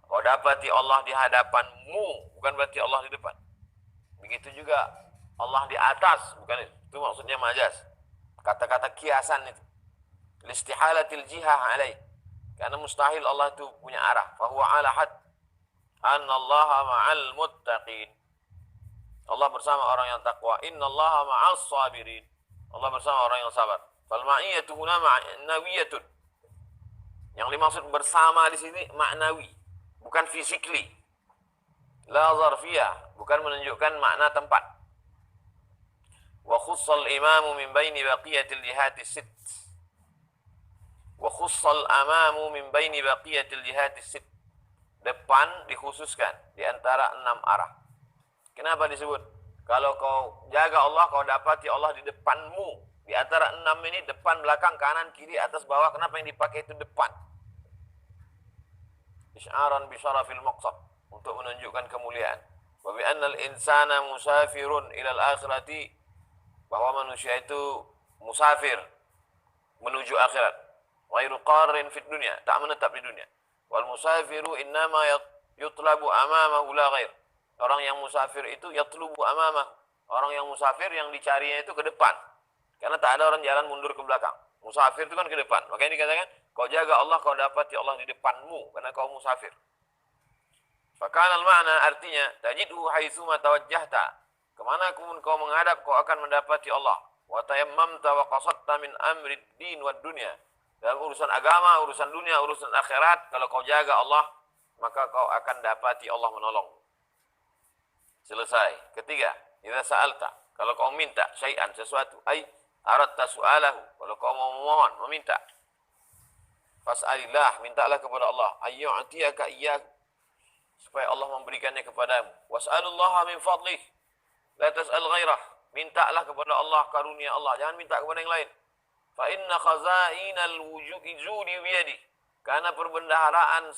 kau dapati Allah di hadapanmu, bukan berarti Allah di depan. Begitu juga Allah di atas, bukan itu. Itu maksudnya majaz. Kata-kata kiasan itu. Listihalatil jihah alaih. Karena mustahil Allah itu punya arah. Fahuwa ala had. Annallaha ma'al muttaqin. Allah bersama orang yang takwa. Innallaha ma'as sabirin. Allah bersama orang yang sabar. Fal ma'iyyatu huna ma'nawiyatun. Yang dimaksud bersama di sini maknawi, bukan physically. La zarfiyah, bukan menunjukkan makna tempat. Wa khussal imamu min baini baqiyatil jihati sit. Wa khussal amamu min baini baqiyatil jihati sit. Depan dikhususkan di antara 6 arah. Kenapa disebut? Kalau kau jaga Allah, kau dapati Allah di depanmu. Di antara 6 ini, depan, belakang, kanan, kiri, atas, bawah. Kenapa yang dipakai itu depan? Isy'aran bi syarafil maqsad, untuk menunjukkan kemuliaan. Wa bi annal insana musafirun ilal akhirati, bahwa manusia itu musafir menuju akhirat. Ghairu qarin fid dunya, tak menetap di dunia. Wal musafiru innama yutlabu amamahu la ghair. Orang yang musafir itu yatlubu amamah. Orang yang musafir yang dicarinya itu ke depan. Karena tak ada orang jalan mundur ke belakang. Musafir itu kan ke depan. Makanya dikatakan, kau jaga Allah, kau dapati Allah di depanmu. Karena kau musafir. Fakana al-ma'na, artinya, tajidhu haitsuma tawajjahta. Kemana pun kau menghadap, kau akan mendapati Allah. Wa tayammamta wa qasadta min amri din wa dunya. Dalam urusan agama, urusan dunia, urusan akhirat, kalau kau jaga Allah, maka kau akan dapati Allah menolong. Selesai. Ketiga, idza sa'alta, kalau kau minta syai'an, sesuatu, ai aratta su'alahu, kalau kau mau memohon, meminta, fas'alillah, mintalah kepada Allah, ayyu'tiyaka iyyahu, supaya Allah memberikannya kepadamu. Was'alullaha min fadlih, la tas'al ghairah, mintalah kepada Allah karunia Allah, jangan minta kepada yang lain. Fa inna khazainal wujudi biyadi, karena perbendaharaan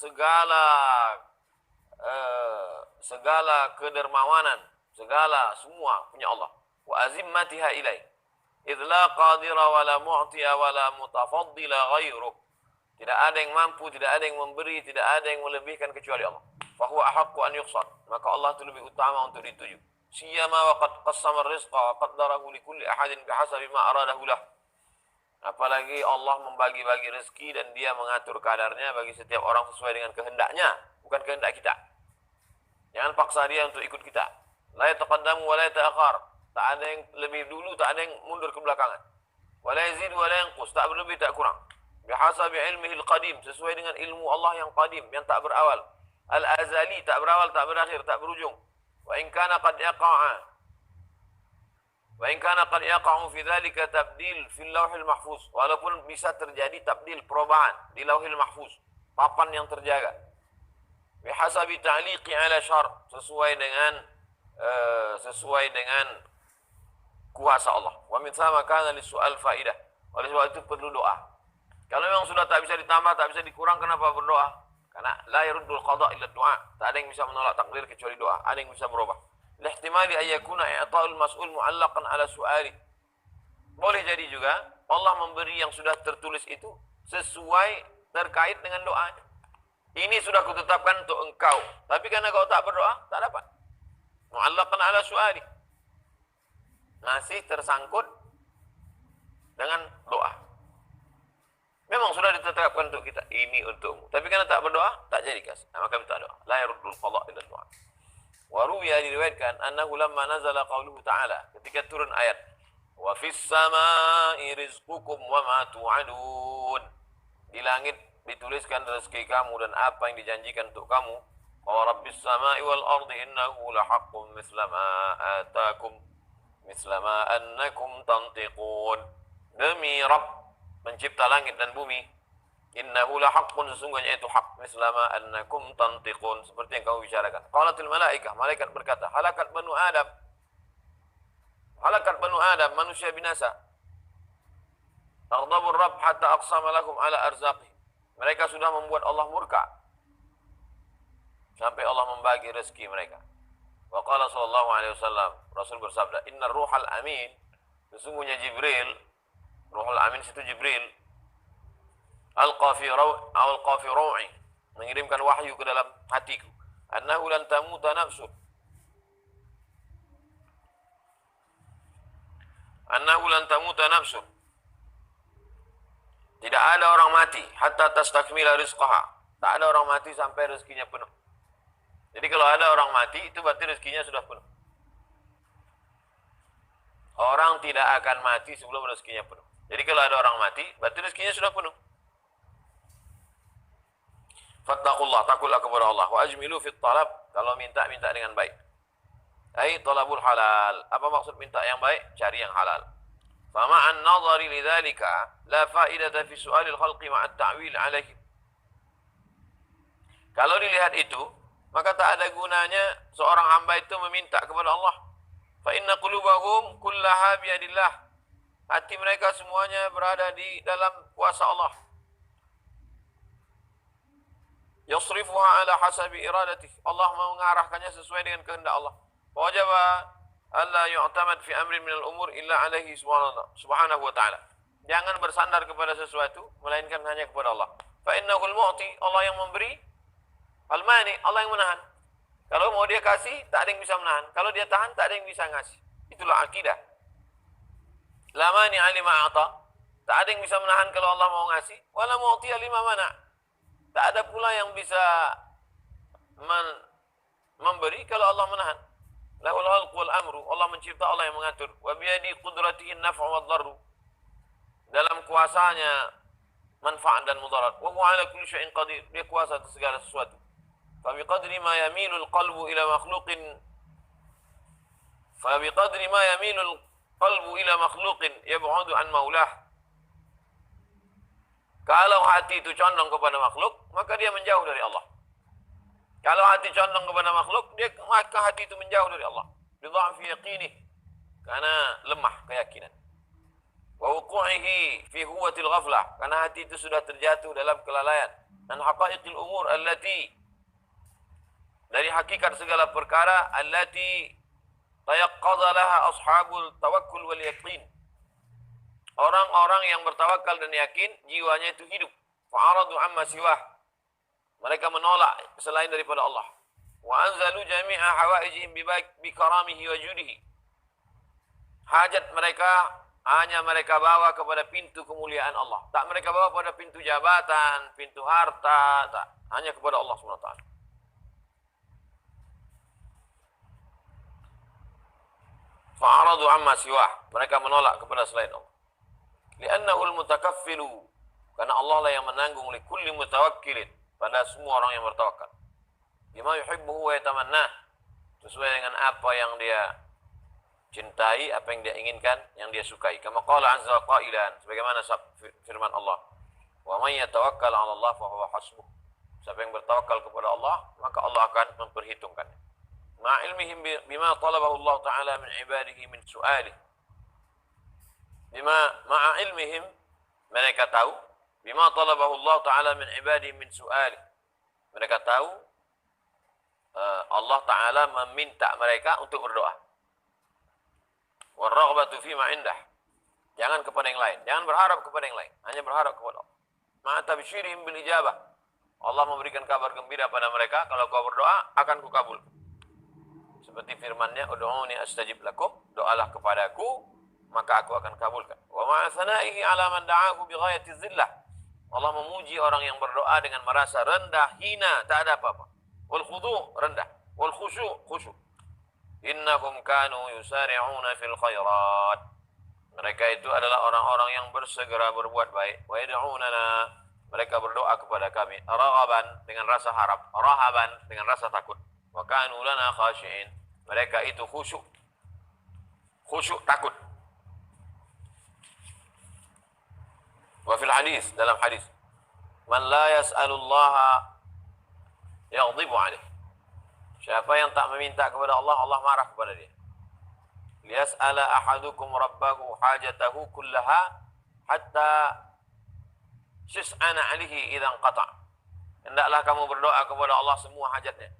segala kedermawanan, semua punya Allah. Wa azimmatiha ilaih. Idz la qadira wa la mu'tiya wa la mutafaddila ghairuk. Tidak ada yang mampu, tidak ada yang memberi, tidak ada yang melebihkan kecuali Allah. Fa huwa ahaqqu an yuqsad. Maka Allah itu lebih utama untuk dituju. Siyama wa qad qassama ar-rizqa wa qaddarahu li kulli ahadin bihasabi ma aradahu lah. Apalagi Allah membagi-bagi rezeki dan dia mengatur kadarnya bagi setiap orang sesuai dengan kehendaknya, bukan kehendak kita. Jangan paksa dia untuk ikut kita. La yataqaddamu wa la yata'akhir. Tak ada yang lebih dulu, tak ada yang mundur ke belakangan. Wa la yazid wa la yanqus, tak berlebih tak kurang. Bihasabi ilmihi al-qadim, sesuai dengan ilmu Allah yang qadim, yang tak berawal. Al-azali, tak berawal, tak berakhir, tak berujung. Wa in kana qad yaqa'u fi dzalika tabdil fil lauhil mahfuz. Walaupun bisa terjadi tabdil, perubahan di lauhil mahfuz, papan yang terjaga. Bihasabi ta'liqi ala syar, sesuai dengan kuasa Allah. Wa min tsama kana lisu'al faidah. Oleh sebab itu perlu doa. Kalau memang sudah tak bisa ditambah, tak bisa dikurang, kenapa berdoa? Karena la yaruddul qada illa du'a. Tak ada yang bisa menolak takdir kecuali doa. Ada yang bisa berubah. Lihtimali ayyakuna i'ta'ul mas'ul mu'allaqan ala su'ali. Boleh jadi juga Allah memberi yang sudah tertulis itu sesuai terkait dengan doanya. Ini sudah kutetapkan untuk engkau, tapi karena kau tak berdoa, tak dapat. Mu'allaqan ala su'ali, masih tersangkut dengan doa. Memang sudah ditetapkan untuk kita, ini untukmu, tapi karena tak berdoa, tak jadi kasih. Nah, maka minta doa. La yaruddul qada illa doa. Wa ruwiya, diriwayatkan, annahu lamma nazala qauluhu ta'ala, ketika turun ayat, wa fis samai rizqukum wa ma tu'adun, di langit dituliskan rezeki kamu dan apa yang dijanjikan untuk kamu. Wa rabbis samai wal ardi innahu lahaqqun misla ma atakum misla ma annakum tantiqun. Demi Rabb pencipta langit dan bumi, innahu lahaqqun, sesungguhnya itu hak, misla ma annakum tantiqun, seperti yang kamu bicarakan. Qalatil malaikah, malaikat berkata, halakat banu Adam, manusia binasa. Aghdabur Rabb hatta aqsama lakum ala arzaqih. Mereka sudah membuat Allah murka sampai Allah membagi rezeki mereka. Wa qala sallallahu alaihi wasallam, Rasul bersabda, innar ruhal amin, sesungguhnya Jibril, ruhul amin itu Jibril, alqa fi ru'i, mengirimkan wahyu ke dalam hatiku, annahu lan tamuta nafsun, tidak ada orang mati hatta tastakmila rizqaha. Tak ada orang mati sampai rezekinya penuh. Jadi kalau ada orang mati, itu berarti rezekinya sudah penuh. Orang tidak akan mati sebelum rezekinya penuh. Jadi kalau ada orang mati, berarti rezekinya sudah penuh. Fattaqullah, takutlah kepada Allah. Wa ajmilu fit talab, kalau minta dengan baik. Ai talabul halal. Apa maksud minta yang baik? Cari yang halal. Fama'an nazari lidzalika la fa'idata fi su'alil khalqi ma'at ta'wil alaihi. Kalau dilihat itu, maka tak ada gunanya seorang hamba itu meminta kepada Allah Fa inna qulubahum kullaha biyadillah. Hati mereka semuanya berada di dalam kuasa Allah. Yasrifuha ala hasabi iradatihi. Allah mengarahkannya sesuai dengan kehendak Allah. Wajaba alla yu'tamad fi amrin minal umur illa alaihi subhanahu wa ta'ala. Jangan bersandar kepada sesuatu melainkan hanya kepada Allah. Fa innahul mu'ti, Allah yang memberi. Al-mani, Allah yang menahan. Kalau mau dia kasih, tak ada yang bisa menahan. Kalau dia tahan, tak ada yang bisa ngasih. Itulah akidah. La mani alima a'ta. Tak ada yang bisa menahan kalau Allah mau ngasih. Wala mu'ti lima mana. Tak ada pula yang bisa memberi kalau Allah menahan. Lahul khalqu wal amru. Allah mencipta, Allah yang mengatur. Wa biyadi qudratihi an-naf'u wad dharru. Dalam kuasanya manfaat dan mudarat. Wa huwa ala kulli syai'in qadir. Dia kuasa atas segala sesuatu. Fa biqadri ma yamilu al-qalbu ila makhluqin yab'udu an maulah. Kalau hati itu condong kepada makhluk, maka dia menjauh dari Allah. Kalau hati condong kepada makhluk, maka hati itu menjauh dari Allah. Bidha'fi yaqinih, karena lemah keyakinan. Wa wuqu'ihi fi huwatil ghaflah, karena hati itu sudah terjatuh dalam kelalaian. Dan haqa'iqil umur allati, dari hakikat segala perkara allati tayaqqadha laha ashabul tawakkul wal yaqin. Orang-orang yang bertawakal dan yakin, jiwanya itu hidup. Fa'aradu amma siwah. Mereka menolak selain daripada Allah. Wa anzalu jami'a hawaijihim bi karamihi wa judihi. Hajat mereka hanya mereka bawa kepada pintu kemuliaan Allah. Tak mereka bawa pada pintu jabatan, pintu harta, tak. Hanya kepada Allah SWT. Fa'aradu amma siwah. Mereka menolak kepada selain Allah. Li'annahu al-mutakaffilu, karena Allah lah yang menanggung li kulli mutawakkilin, pada semua orang yang bertawakal. Bima yuhibbuhu wa yatamanna, sesuai dengan apa yang dia cintai, apa yang dia inginkan, yang dia sukai. Kama qala azza wa qailan, sebagaimana firman Allah, wa man yatawakkal 'ala Allah fa huwa hasbuh. Siapa yang bertawakal kepada Allah, maka Allah akan memperhitungkannya. Ma ilmihim bima talabahu Allah Ta'ala min ibadihi min su'alih. Ma'a ilmihim, mereka tahu bima talabahu Allah Ta'ala min ibadihi min su'ali. Mereka tahu Allah Ta'ala meminta mereka untuk berdoa. Warraghbatu fima indah. Jangan kepada yang lain, jangan berharap kepada yang lain, hanya berharap kepada Allah. Ma'a tabsyirihim bil ijabah. Allah memberikan kabar gembira pada mereka, kalau kau berdoa akan kukabul. Seperti firman-Nya, ud'uuni astajib lakum, doalah kepadaku maka aku akan kabulkan. Wa ma'a thanaihi 'ala man da'ahu bi ghayati dhillah. Allah memuji orang yang berdoa dengan merasa rendah, hina, tak ada apa-apa. Wal khudu' rendah, wal khusyu'. Innahum kanu yusari'una fil khairat. Mereka itu adalah orang-orang yang bersegera berbuat baik. Wa yad'unana, mereka berdoa kepada kami raghaban, dengan rasa harap, rahaban, dengan rasa takut. Wa kanu lana khashi'in. Mereka itu khusyuk, takut. Wa fil hadis, dalam hadis, man la yas'alullaha yaghdibu alaih. Siapa yang tak meminta kepada Allah, Allah marah kepada dia. Liyas'ala ahadukum rabbahu hajatahu kullaha hatta shis'ana alihi idza qata'. Hendaklah kamu berdoa kepada Allah semua hajatnya.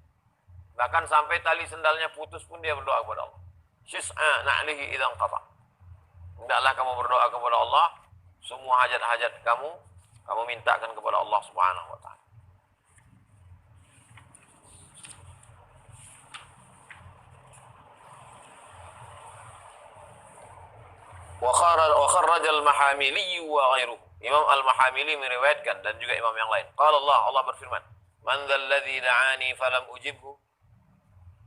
Bahkan sampai tali sendalnya putus pun dia berdoa kepada Allah. Shis'ana alihi idza qata'. Hendaklah kamu berdoa kepada Allah semua hajat-hajat kamu mintakan kepada Allah Subhanahu wa ta'ala. Wa kharraj al-Mahamili wa ghairuhu. Imam al-Mahamili meriwayatkan dan juga imam yang lain. Qala Allah berfirman, "Man dzal ladzi da'ani falam ujibhu?"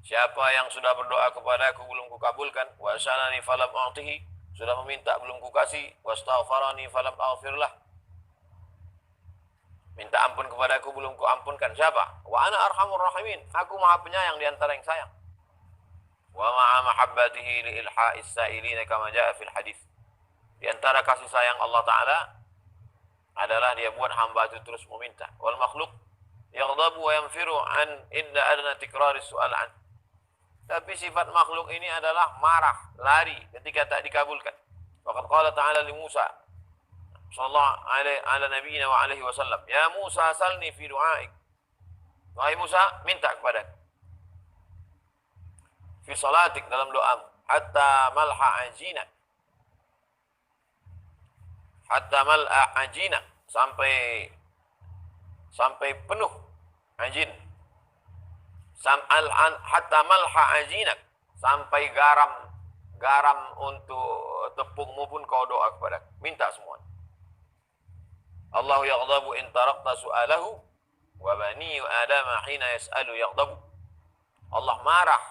Siapa yang sudah berdoa kepadaku belum kukabulkan, wa sa'alani falam a'tihi, sudah meminta belum kukasih, wastaghfarani falam aghfirlah, minta ampun kepadaku belum kuampunkan. Siapa? Wa ana arhamur rahimin, aku maha penyayang di antara yang sayang. Wa ma'a mahabbatihi li ilha'is sa'ilina kama jaa fil hadis. Di antara kasih sayang Allah Ta'ala adalah dia buat hamba itu terus meminta. Wal makhluk yaghdabu wa yanfiru an idda adna tikrari su'al an. Tapi sifat makhluk ini adalah marah, lari ketika tak dikabulkan. Waqad qala ta'ala li Musa sallallahu ala nabiyina wa alaihi wasallam, "Ya Musa, salni fi du'aik." Wahai Musa, minta kepadaku fi salatik, dalam doamu, hatta malha ajinak, hatta mal'a ajinak, sampai penuh ajin, hatta malha ajinak, sampai garam untuk tepungmu pun kau doa kepada, minta semua. Allah yaghdabu in tarakta su'alahu wa bani Adam hina yas'alu yaghdabu. Allah marah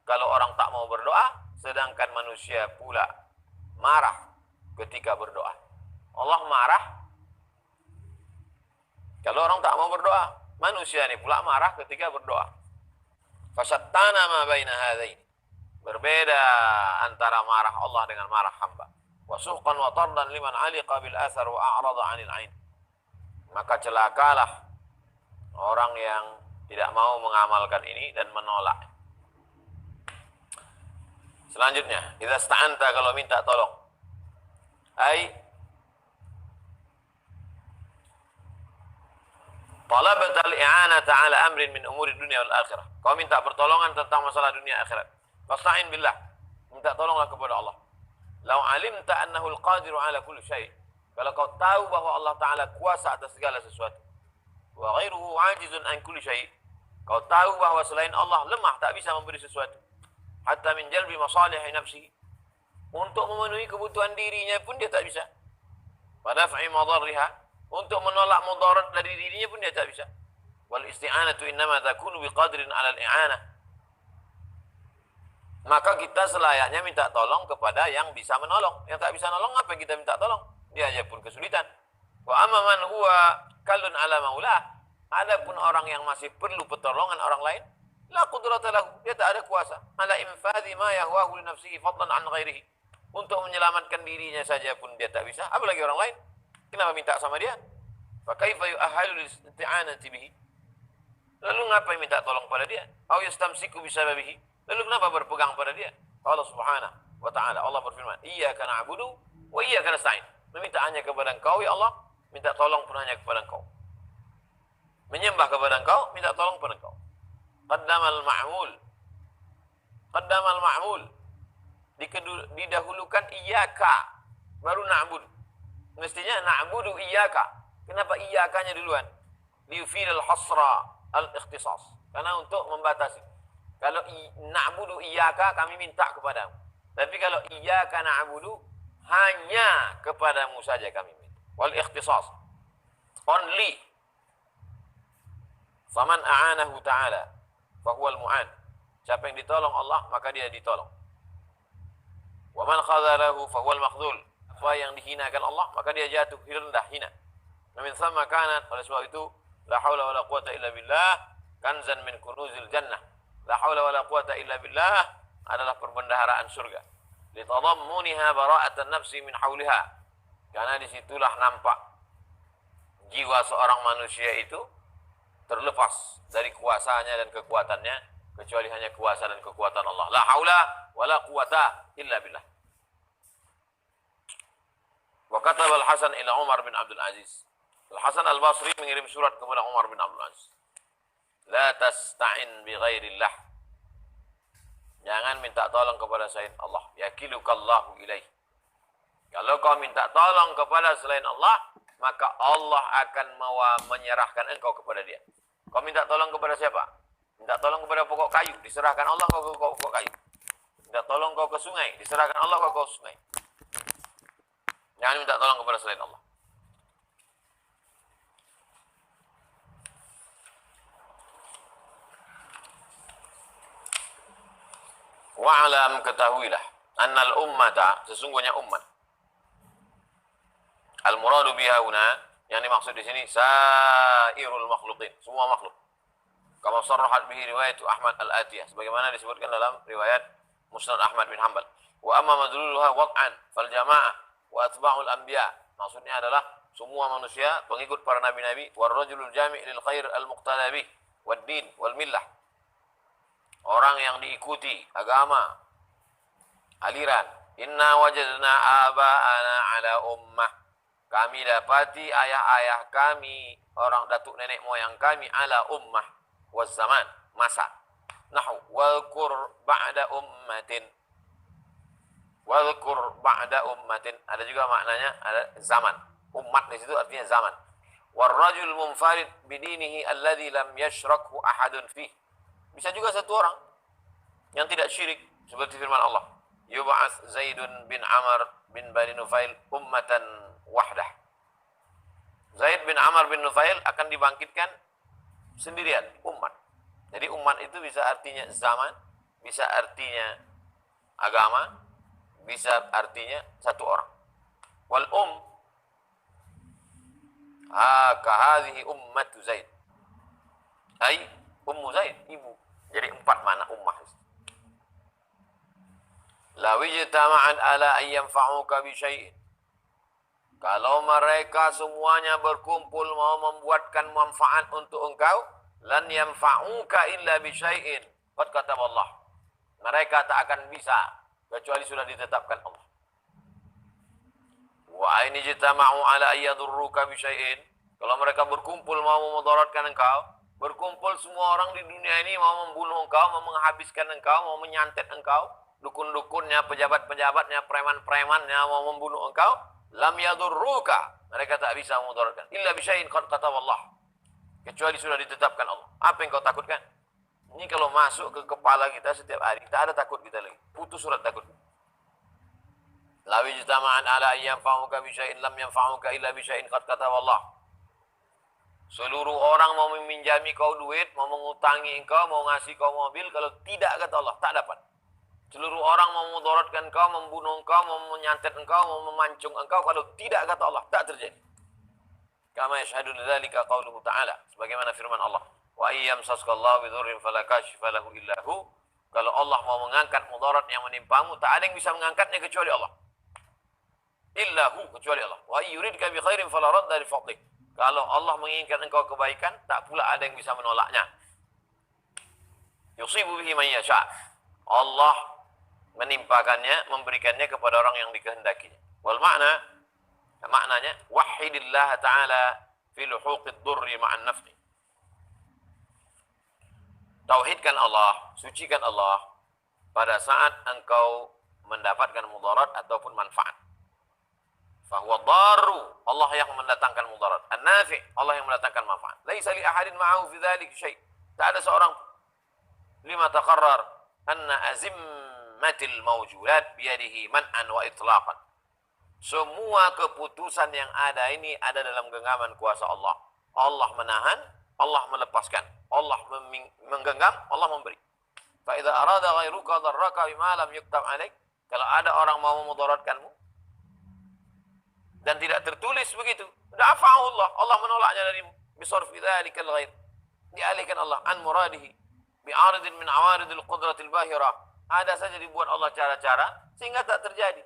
kalau orang tak mau berdoa, sedangkan manusia pula marah ketika berdoa. Allah marah kalau orang tak mau berdoa, manusia ini pula marah ketika berdoa. Fasyattana ma baina hadain. Berbeda antara marah Allah dengan marah hamba. Wa suhqan wa tardan liman aliqa bil athar wa a'rada 'anil 'ain. Maka celakalah orang yang tidak mau mengamalkan ini dan menolak. Selanjutnya, idza sta'anta, kalau minta tolong. Talabat al-i'anata 'ala amrin min umuri dunya wal akhirah. Kau minta pertolongan tentang masalah dunia akhirat. Fasta'in billah. Minta tolonglah kepada Allah. Lau alimta annahu al-qadiru 'ala kulli syai'. Kalau kau tahu bahwa Allah Ta'ala kuasa atas segala sesuatu. Wa ghairuhu 'ajizun an kulli syai'. Kau tahu bahwa selain Allah lemah, tak bisa memberi sesuatu. Hatta min jalbi masalihi nafsihi. Untuk memenuhi kebutuhan dirinya pun dia tak bisa. Wa daf'i madarriha. Untuk menolak mudarat dari dirinya pun dia tak bisa. Wal isti'anatu innama takunu biqadrin 'ala al-i'anah. Maka kita selayaknya minta tolong kepada yang bisa menolong. Yang tak bisa menolong, apa yang kita minta tolong? Dia aja pun kesulitan. Wa amma man huwa kallun 'ala maulah. Adapun orang yang masih perlu pertolongan orang lain, la qudrata lahu, dia tak ada kuasa. Ala infadhi ma yahwahu li nafsihi fadlan 'an ghairihi. Untuk menyelamatkan dirinya saja pun dia tak bisa, apalagi orang lain. Kenapa minta sama dia? Fa kaifa yu'ahhalu lil isti'anati bihi? Lalu ngapain minta tolong pada dia? Au yastamsiku bisababihi? Lalu kenapa berpegang pada dia? Allah Subhanahu wa ta'ala, Allah berfirman, "Iyyaka na'budu wa iyyaka nasta'in." Meminta hanya kepada Engkau ya Allah, minta tolong pun hanya kepada Engkau. Menyembah kepada Engkau, minta tolong kepada Engkau. Qaddamal ma'mul. Qaddamal ma'mul. Didahulukan iyyaka, baru na'budu. Mestinya na'budu iyyaka. Kenapa iyyakanya duluan? Liyufidal hasra al-ikhtisas. Karena untuk membatasi. Kalau na'budu iyyaka, kami minta kepadamu. Tapi kalau iyyaka na'budu, hanya kepadamu saja kami minta. Wal ikhtisas. Only. Faman a'anahu ta'ala fahuwal mu'an. Siapa yang ditolong Allah, maka dia ditolong. Wa man khadhalahu fahuwal makhdhul. Apa yang dihinakan Allah, maka dia jatuh rendah, hina. Min thamma kanat, oleh sebab itu, la haula wala quwata illa billah, kanzan min kunuzil jannah. La haula wala quwata illa billah adalah perbendaharaan surga. Litadammuniha bara'atan nafsi min hauliha. Karena disitulah nampak jiwa seorang manusia itu terlepas dari kuasanya dan kekuatannya, kecuali hanya kuasa dan kekuatan Allah. La haula wala quwata illa billah. Wa kataba Al-Hasan ila Umar bin Abdul Aziz. Al-Hasan Al-Basri mengirim surat kepada Umar bin Abdul Aziz. La tasta'in bi ghairillah. Jangan minta tolong kepada selain Allah. Yakilukallahu ilaih. Kalau kau minta tolong kepada selain Allah, maka Allah akan menyerahkan engkau kepada dia. Kau minta tolong kepada siapa? Minta tolong kepada pokok kayu, diserahkan Allah kau ke pokok kayu. Minta tolong kau ke sungai, diserahkan Allah kau ke sungai. Jangan minta tolong kepada selain Allah. Wa'alam, ketahuilah, annal ummata, sesungguhnya umat. Al-muradu biha huna, yang dimaksud di sini sairul makhluqin, semua makhluk. Kama sarrahat bihi riwayat Ahmad al-Atiyah, sebagaimana disebutkan dalam riwayat Musnad Ahmad bin Hanbal. Wa amma madluluha wad'an fal jamaah wa atba'ul anbiya. Maksudnya adalah semua manusia pengikut para nabi-nabi, war rajulul jami' lil khair al-muqtada bih wad din wal millah. orang yang diikuti agama, aliran. Inna wajadna aba'ana ala ummah. Kami dapati ayah-ayah kami, orang datuk nenek moyang kami ala ummah waz zaman, masa. Nahu walqur ba'da ummatin. Walqur ba'da ummatin. Ada juga maknanya ada zaman. Umat di situ artinya zaman. Warrajul munfarid bidinihi alladhi lam yashrakhu ahadun fi. Bisa juga satu orang yang tidak syirik seperti firman Allah. Yub'ats Zaidun bin Amr bin Bani Nufail ummatan wahdah. Zaid bin Amr bin Nufail akan dibangkitkan sendirian, umat. Jadi umat itu bisa artinya zaman, bisa artinya agama, bisa artinya satu orang. Wal kahadhihi ummatu Zaid. Ai ummu Zaid, ibu. Jadi 4 makna ummah. La wijtama'an ala an yanfa'uka bi syai'in. Kalau mereka semuanya berkumpul mau membuatkan manfaat untuk engkau, lan yanfa'uka illa bi syai'in. Qad kataba Allah. Mereka tak akan bisa kecuali sudah ditetapkan Allah. Wa in ijtama'u ala an yadurruka bi syai'in. Kalau mereka berkumpul mau memudaratkan engkau, berkumpul semua orang di dunia ini mau membunuh engkau, mau menghabiskan engkau, mau menyantet engkau, dukun-dukunnya, pejabat-pejabatnya, preman-premannya mau membunuh engkau, lam yadurruka, mereka tak bisa memudaratkan illa bi syai'in qad kataba Allah, kecuali sudah ditetapkan Allah. Apa yang kau takutkan? Ini kalau masuk ke kepala kita setiap hari, tak ada takut kita lagi, putus surat takut. La wijtama'an ala an yanfa'uka bi syai'in lam yanfa'uka illa bi syai'in qad kataba Allah. Seluruh orang mau meminjami kau duit, mau mengutangi engkau, mau ngasih kau mobil, kalau tidak kata Allah, tak dapat. Seluruh orang mau memudaratkan engkau, membunuh engkau, mau menyantet engkau, mau memancung engkau, kalau tidak kata Allah, tak terjadi. Kama yashhadu lidzalika qauluhu ta'ala, sebagaimana firman Allah, wa ayyamsaskallahu bidhurrin fala kashifa lahu illa hu. Kalau Allah mau mengangkat mudarat yang menimpamu, tak ada yang bisa mengangkatnya kecuali Allah. Illa hu, kecuali Allah. Wa yuridka bi khairin fala radda li fadlik. Kalau Allah menginginkan engkau kebaikan, tak pula ada yang bisa menolaknya. Yusibu bihi man yasha. Allah menimpakannya, memberikannya kepada orang yang dikehendakinya. Wal maknanya wahidillah ta'ala fi luhuqid durri ma'an naf'i. Tauhidkan Allah, sucikan Allah pada saat engkau mendapatkan mudarat ataupun manfaat. Fahuwa darru, Allah yang mendatangkan mudarat. An-nafi', Allah yang mendatangkan manfaat. Laisa li ahadin ma'ahu fi dzalika syai'. Tak ada seorang. Lima taqarrar anna azimmatil mawjudat biyadihi man'an wa itlaqan. Semua keputusan yang ada ini ada dalam genggaman kuasa Allah. Allah menahan, Allah melepaskan. Allah menggenggam, Allah memberi. Fa idza arada ghairuka darraka bima lam yuktab alaik. Kalau ada orang mau memudaratkanmu dan tidak tertulis begitu, da'afahu Allah, Allah menolaknya darimu. Bisarfi dzalikal ghair. Dialihkan Allah an muradihi bi'aridin min awaridil qudratil bahira. Ada saja dibuat Allah cara-cara sehingga tak terjadi.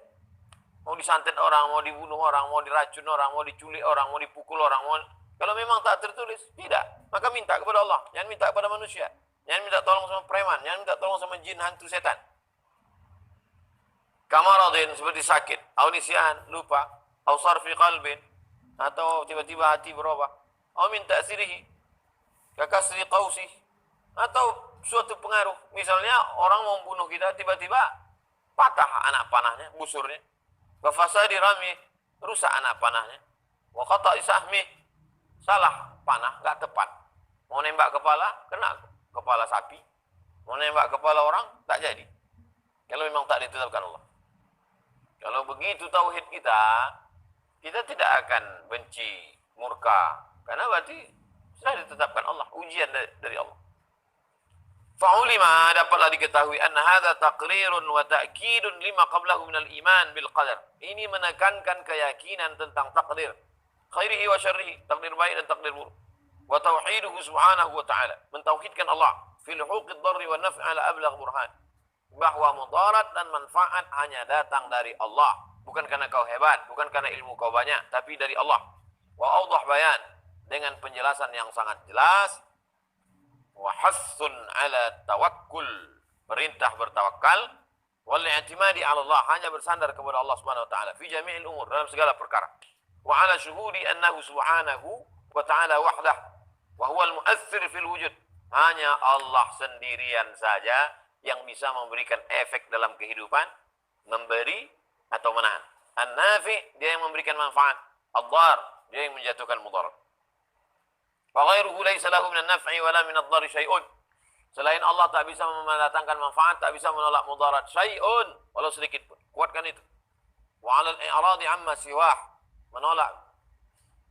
Mau disantet orang, mau dibunuh orang, mau diracun orang, mau diculik orang, mau dipukul orang, kalau memang tak tertulis, tidak. Maka minta kepada Allah, jangan minta kepada manusia. Jangan minta tolong sama preman, jangan minta tolong sama jin, hantu, setan. Kamaradin, seperti sakit, au nisyan, lupa, au sarfi qalbin, atau tiba-tiba hati berubah, au min ta'sirihi, kakasri qausi, atau suatu pengaruh. Misalnya orang mau membunuh kita, tiba-tiba patah anak panahnya, busurnya. Wa fasadi rami, rusak anak panahnya. Wa qata'i sahmi, salah panah, enggak tepat. Mau nembak kepala, kena kepala sapi. Mau nembak kepala orang, tak jadi. Kalau memang tak ditetapkan Allah. Kalau begitu tauhid kita, kita tidak akan benci, murka. Karena berarti sudah ditetapkan Allah, ujian dari Allah. Fa'ulima, dapatlah diketahui anna hadza taqrirun wa ta'kidun lima qablahu minal iman bil qadar. Ini menekankan keyakinan tentang takdir, khairihi wa syarrihi, takdir baik dan takdir buruk. Wa tauhiduhu subhanahu wa ta'ala, mentauhidkan Allah fil huquqid darri wan naf'i ala ablagh burhan. Bahwa mudarat dan manfaat hanya datang dari Allah, bukan karena kau hebat, bukan karena ilmu kau banyak, tapi dari Allah. Wa awdah bayan, dengan penjelasan yang sangat jelas. wa hassun ala tawakkul, perintah bertawakal, wal i'timadi 'ala Allah, hanya bersandar kepada Allah Subhanahu wa taala fi jami'il umur, dalam segala perkara. Wa 'ala syuhudi annahu subhanahu wa ta'ala wahdah wa huwa al-mu'aththir fil wujud. Hanya Allah sendirian saja yang bisa memberikan efek dalam kehidupan, memberi atau menahan. An-nafi, dia yang memberikan manfaat. Ad-dar, dia yang menjatuhkan mudarat. Wa ghairuhu laysa lahu min an-naf'i wala min ad-dharri syai'un. Selain Allah tak bisa mendatangkan manfaat, tak bisa menolak mudarat syai'un, walau sedikit pun. Kuatkan itu. Wa 'ala al-i'radi 'amma siwah, menolak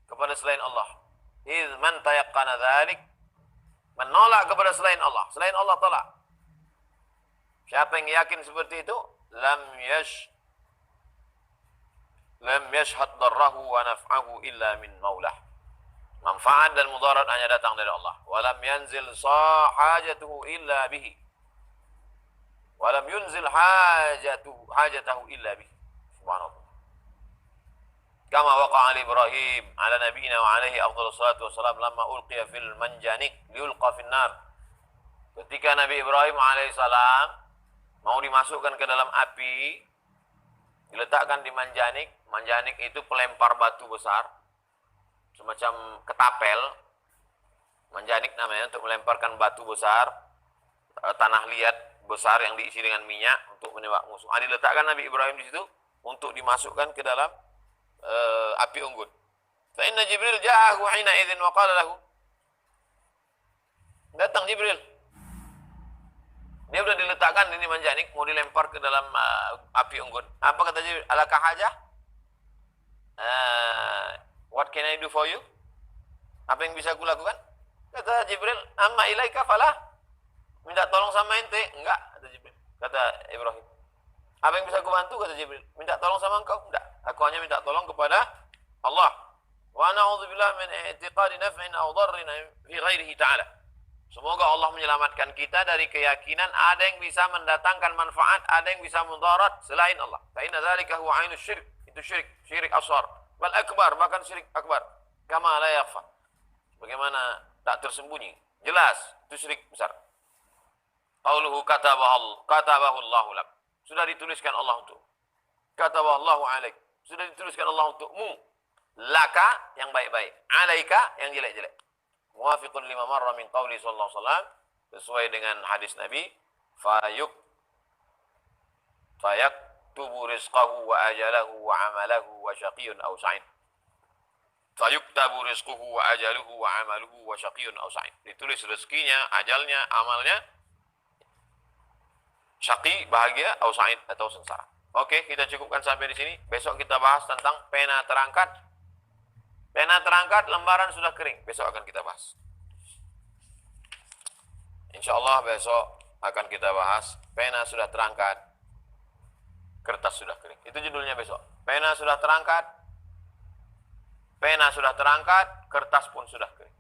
kepada selain Allah. Idz man tayaqqana dzalik, menolak kepada selain Allah. Selain Allah tolak. Siapa yang yakin seperti itu, lam yashhad darrahu wa naf'ahu illa min maulah. Manfaat dan mudarat hanya datang dari Allah. Walam yanzil hajatuhu illa bihi. Walam yunzil hajatahu illa bihi. Subhanallah. Kama waqa'a li Ibrahim ala nabiyina wa alaihi afdhalus salatu wassalam lamma ulqiya fil manjanik liulqa fin nar. Ketika Nabi Ibrahim alaihissalam mau dimasukkan ke dalam api, diletakkan di manjanik. Manjanik itu pelempar batu besar, semacam ketapel. Manjanik namanya, untuk melemparkan batu besar, tanah liat besar yang diisi dengan minyak untuk menembak musuh. Diletakkan Nabi Ibrahim di situ untuk dimasukkan ke dalam api unggun. Fa inna Jibril ja'ahu hina idzin wa qala lahu. Datang Jibril. Dia sudah diletakkan ini manjanik, mau dilempar ke dalam api unggun. Apa kata Jibril? Alaka hajah? What can I do for you? Apa yang bisa aku lakukan? Kata Jibril, amma ilaika falah. Minta tolong sama ente? Enggak, kata Jibril. Kata Ibrahim. Apa yang bisa aku bantu? Kata Jibril. Minta tolong sama engkau? Enggak. Aku hanya minta tolong kepada Allah. Wa na'udzubillah min i'tiqadi naf'in aw dharrin fi ghairihi ta'ala. Semoga Allah menyelamatkan kita dari keyakinan ada yang bisa mendatangkan manfaat, ada yang bisa mudarat selain Allah. Fa inna dzalika huwa 'ainus syirk. Itu syirik asghar. Bal akbar, bahkan syirik akbar. Kama la yakhfa. Bagaimana tak tersembunyi? Jelas, itu syirik besar. Qauluhu katabahu Allahu lak. Sudah dituliskan Allah untuk. Katabahu Allahu alaik. Sudah dituliskan Allah untukmu. Laka yang baik-baik, alaika yang jelek-jelek. Muwafiqun lima marra min qauli sallallahu alaihi wasallam, sesuai dengan hadis Nabi, fayaktubu rizqahu wa ajalahu wa amalahu wa syaqiyyun aw sa'id. Fayuktabu rizquhu wa ajaluhu wa amaluhu wa syaqiyyun aw sa'id. Ditulis rezekinya, ajalnya, amalnya, syaqi bahagia, aw sa'id atau sengsara. Oke, kita cukupkan sampai di sini. Besok kita bahas tentang pena terangkat. Pena terangkat, lembaran sudah kering. Besok akan kita bahas. Insya Allah besok akan kita bahas. Pena sudah terangkat, kertas sudah kering. Itu judulnya besok. Pena sudah terangkat, kertas pun sudah kering.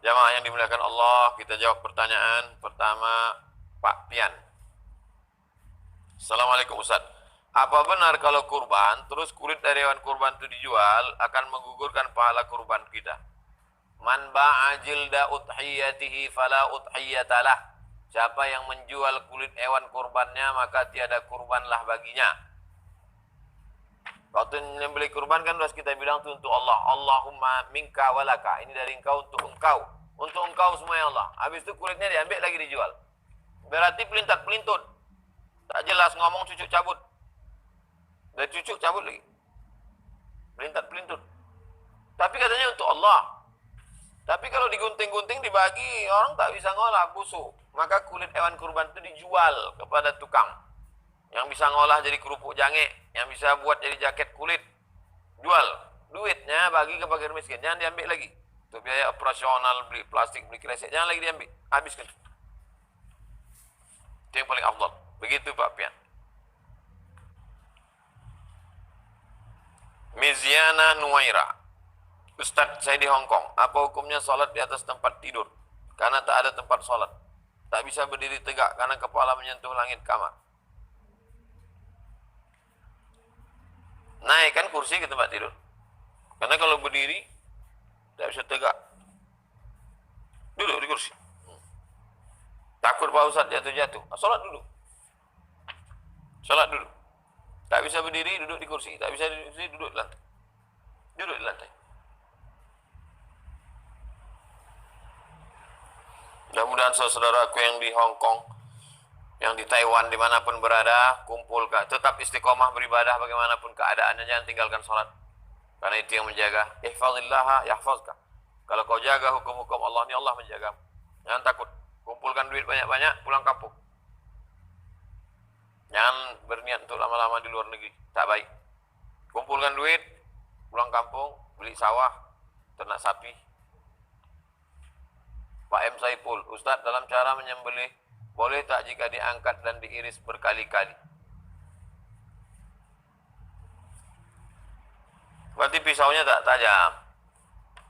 Jamaah yang dimuliakan Allah, kita jawab pertanyaan pertama Pak Pian. Assalamualaikum Ustaz. Apa benar kalau kurban, terus kulit dari hewan kurban itu dijual, akan menggugurkan pahala kurban kita? Man ba'a jilda udhiyatihi fala udhiyatalah. Siapa yang menjual kulit hewan kurbannya, maka tiada kurbanlah baginya. Waktu membeli kurban kan harus kita bilang itu untuk Allah. Allahumma minka walaka. Ini dari engkau untuk engkau. Untuk engkau semua ya Allah. Habis itu kulitnya diambil lagi dijual. Berarti pelintat-pelintut. Tak jelas ngomong cucuk cabut. Dari cucuk cabut lagi. Pelintat-pelintut. Tapi katanya untuk Allah. Tapi kalau digunting-gunting dibagi, orang tak bisa ngolah, busuk. Maka kulit hewan kurban itu dijual kepada tukang. Yang bisa ngolah jadi kerupuk jange, yang bisa buat jadi jaket kulit. Jual. Duitnya bagi ke fakir miskin. Jangan diambil lagi. Untuk biaya operasional, beli plastik, beli kresek. Jangan lagi diambil. Habiskan. Itu yang paling afdal. Begitu Pak Pian. Miziana Nuwaira. Ustaz, saya di Hong Kong. Apa hukumnya sholat di atas tempat tidur? Karena tak ada tempat sholat. Tak bisa berdiri tegak karena kepala menyentuh langit kamar. Naikkan kursi ke tempat tidur. Karena kalau berdiri, tak bisa tegak. Takut Pak Ustadz jatuh-jatuh. Sholat dulu. Sholat dulu. Tak bisa berdiri, duduk di kursi. Tak bisa berdiri, duduk di lantai. Duduk di lantai. Mudah-mudahan saudaraku yang di Hong Kong, yang di Taiwan, dimanapun berada, kumpul, tetap istiqomah beribadah bagaimanapun keadaannya, jangan tinggalkan sholat. Karena itu yang menjaga. Ihfazillaha yahfazka. Kalau kau jaga hukum-hukum Allah, ini Allah menjagamu. Jangan takut. Kumpulkan duit banyak-banyak, pulang kampung. Jangan berniat untuk lama-lama di luar negeri. Tak baik. Kumpulkan duit, pulang kampung, beli sawah, ternak sapi. Pak M. Saipul, Ustadz, dalam cara menyembelih, boleh tak jika diangkat dan diiris berkali-kali? Berarti pisaunya tak tajam.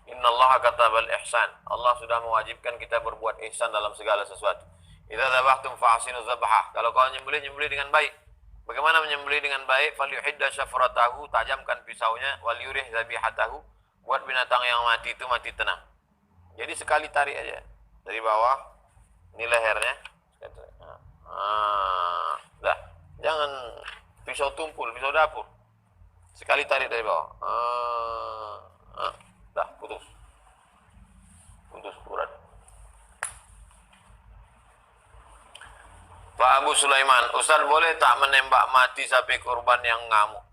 Innallaha katabal ihsan. Allah sudah mewajibkan kita berbuat ihsan dalam segala sesuatu. Idza dzabhtum fa'sinu dzabhah. Kalau kau menyembelih dengan baik. Bagaimana menyembelih dengan baik? Falyuhidda syafratahu, tajamkan pisaunya, wal yurih dzabihatahu, buat binatang yang mati itu mati tenang. Jadi sekali tarik aja dari bawah, ini lehernya. Dah, jangan pisau tumpul, pisau dapur. Sekali tarik dari bawah. Dah, putus urat. Pak Abu Sulaiman, Ustaz boleh tak menembak mati sapi kurban yang ngamuk?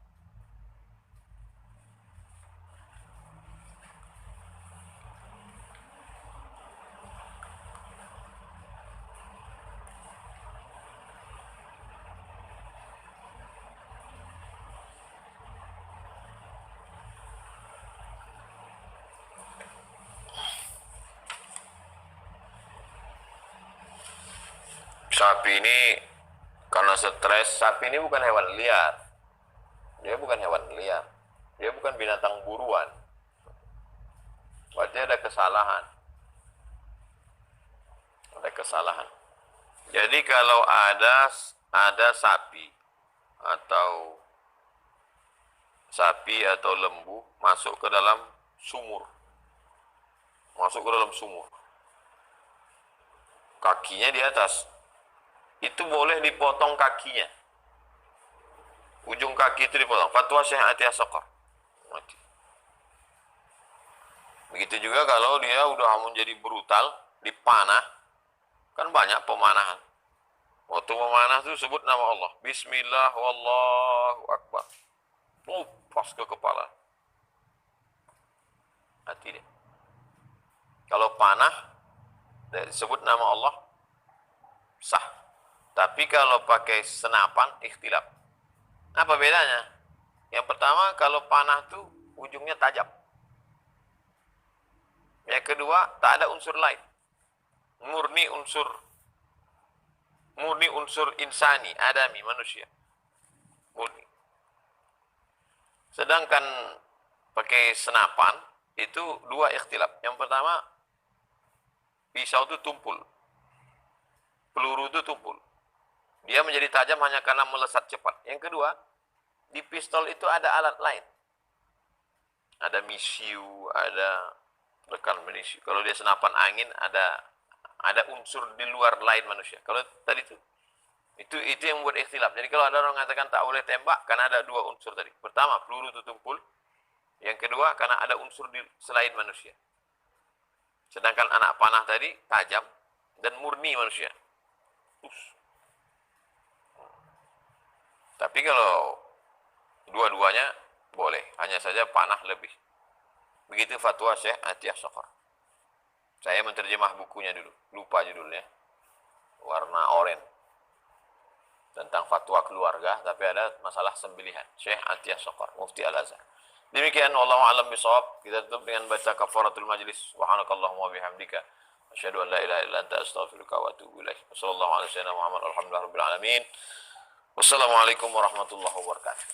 Sapi ini karena stres, sapi ini bukan hewan liar. Dia bukan hewan liar. Dia bukan binatang buruan. Berarti ada kesalahan. Ada kesalahan. Jadi kalau ada sapi atau lembu masuk ke dalam sumur. Kakinya di atas. Itu boleh dipotong kakinya. Ujung kaki itu dipotong. Fatwa Syekh Atiyah Saqar. Mati. Begitu juga kalau dia udah menjadi brutal, dipanah. Kan banyak pemanahan. Waktu memanah itu sebut nama Allah. Bismillah wallahu akbar. Pas ke kepala. Mati dia. Kalau panah, disebut nama Allah, sah. Tapi kalau pakai senapan, ikhtilaf. Apa bedanya? Yang pertama, kalau panah itu ujungnya tajam. Yang kedua, tak ada unsur lain. Murni unsur insani, adami, manusia. Murni. Sedangkan pakai senapan, itu dua ikhtilaf. Yang pertama, pisau itu tumpul. Peluru itu tumpul. Dia menjadi tajam hanya karena melesat cepat. Yang kedua, di pistol itu ada alat lain. Ada misiu, ada rekan misiu. Kalau dia senapan angin, ada unsur di luar lain manusia. Kalau tadi itu yang membuat ikhtilaf. Jadi kalau ada orang mengatakan tak boleh tembak, karena ada dua unsur tadi. Pertama, peluru itu tumpul. Yang kedua, karena ada unsur di selain manusia. Sedangkan anak panah tadi tajam dan murni manusia. Tapi kalau dua-duanya boleh, hanya saja panah lebih. Begitu fatwa Syekh Atiyah Saqar. Saya menerjemah bukunya dulu, lupa judulnya. Warna oranye. Tentang fatwa keluarga, tapi ada masalah sembelihan. Syekh Atiyah Saqar, Mufti Al-Azhar. Demikian, wallahu a'lam bishawab. Kita tutup dengan baca kafaratul majlis. Subhanakallahumma bihamdika, asyhadu an la ilaha illa anta, astaghfiruka wa atubu ilaik. Wassallallahu ala sayyidina Muhammad, alhamdulillahirabbil alamin. Wassalamualaikum warahmatullahi wabarakatuh.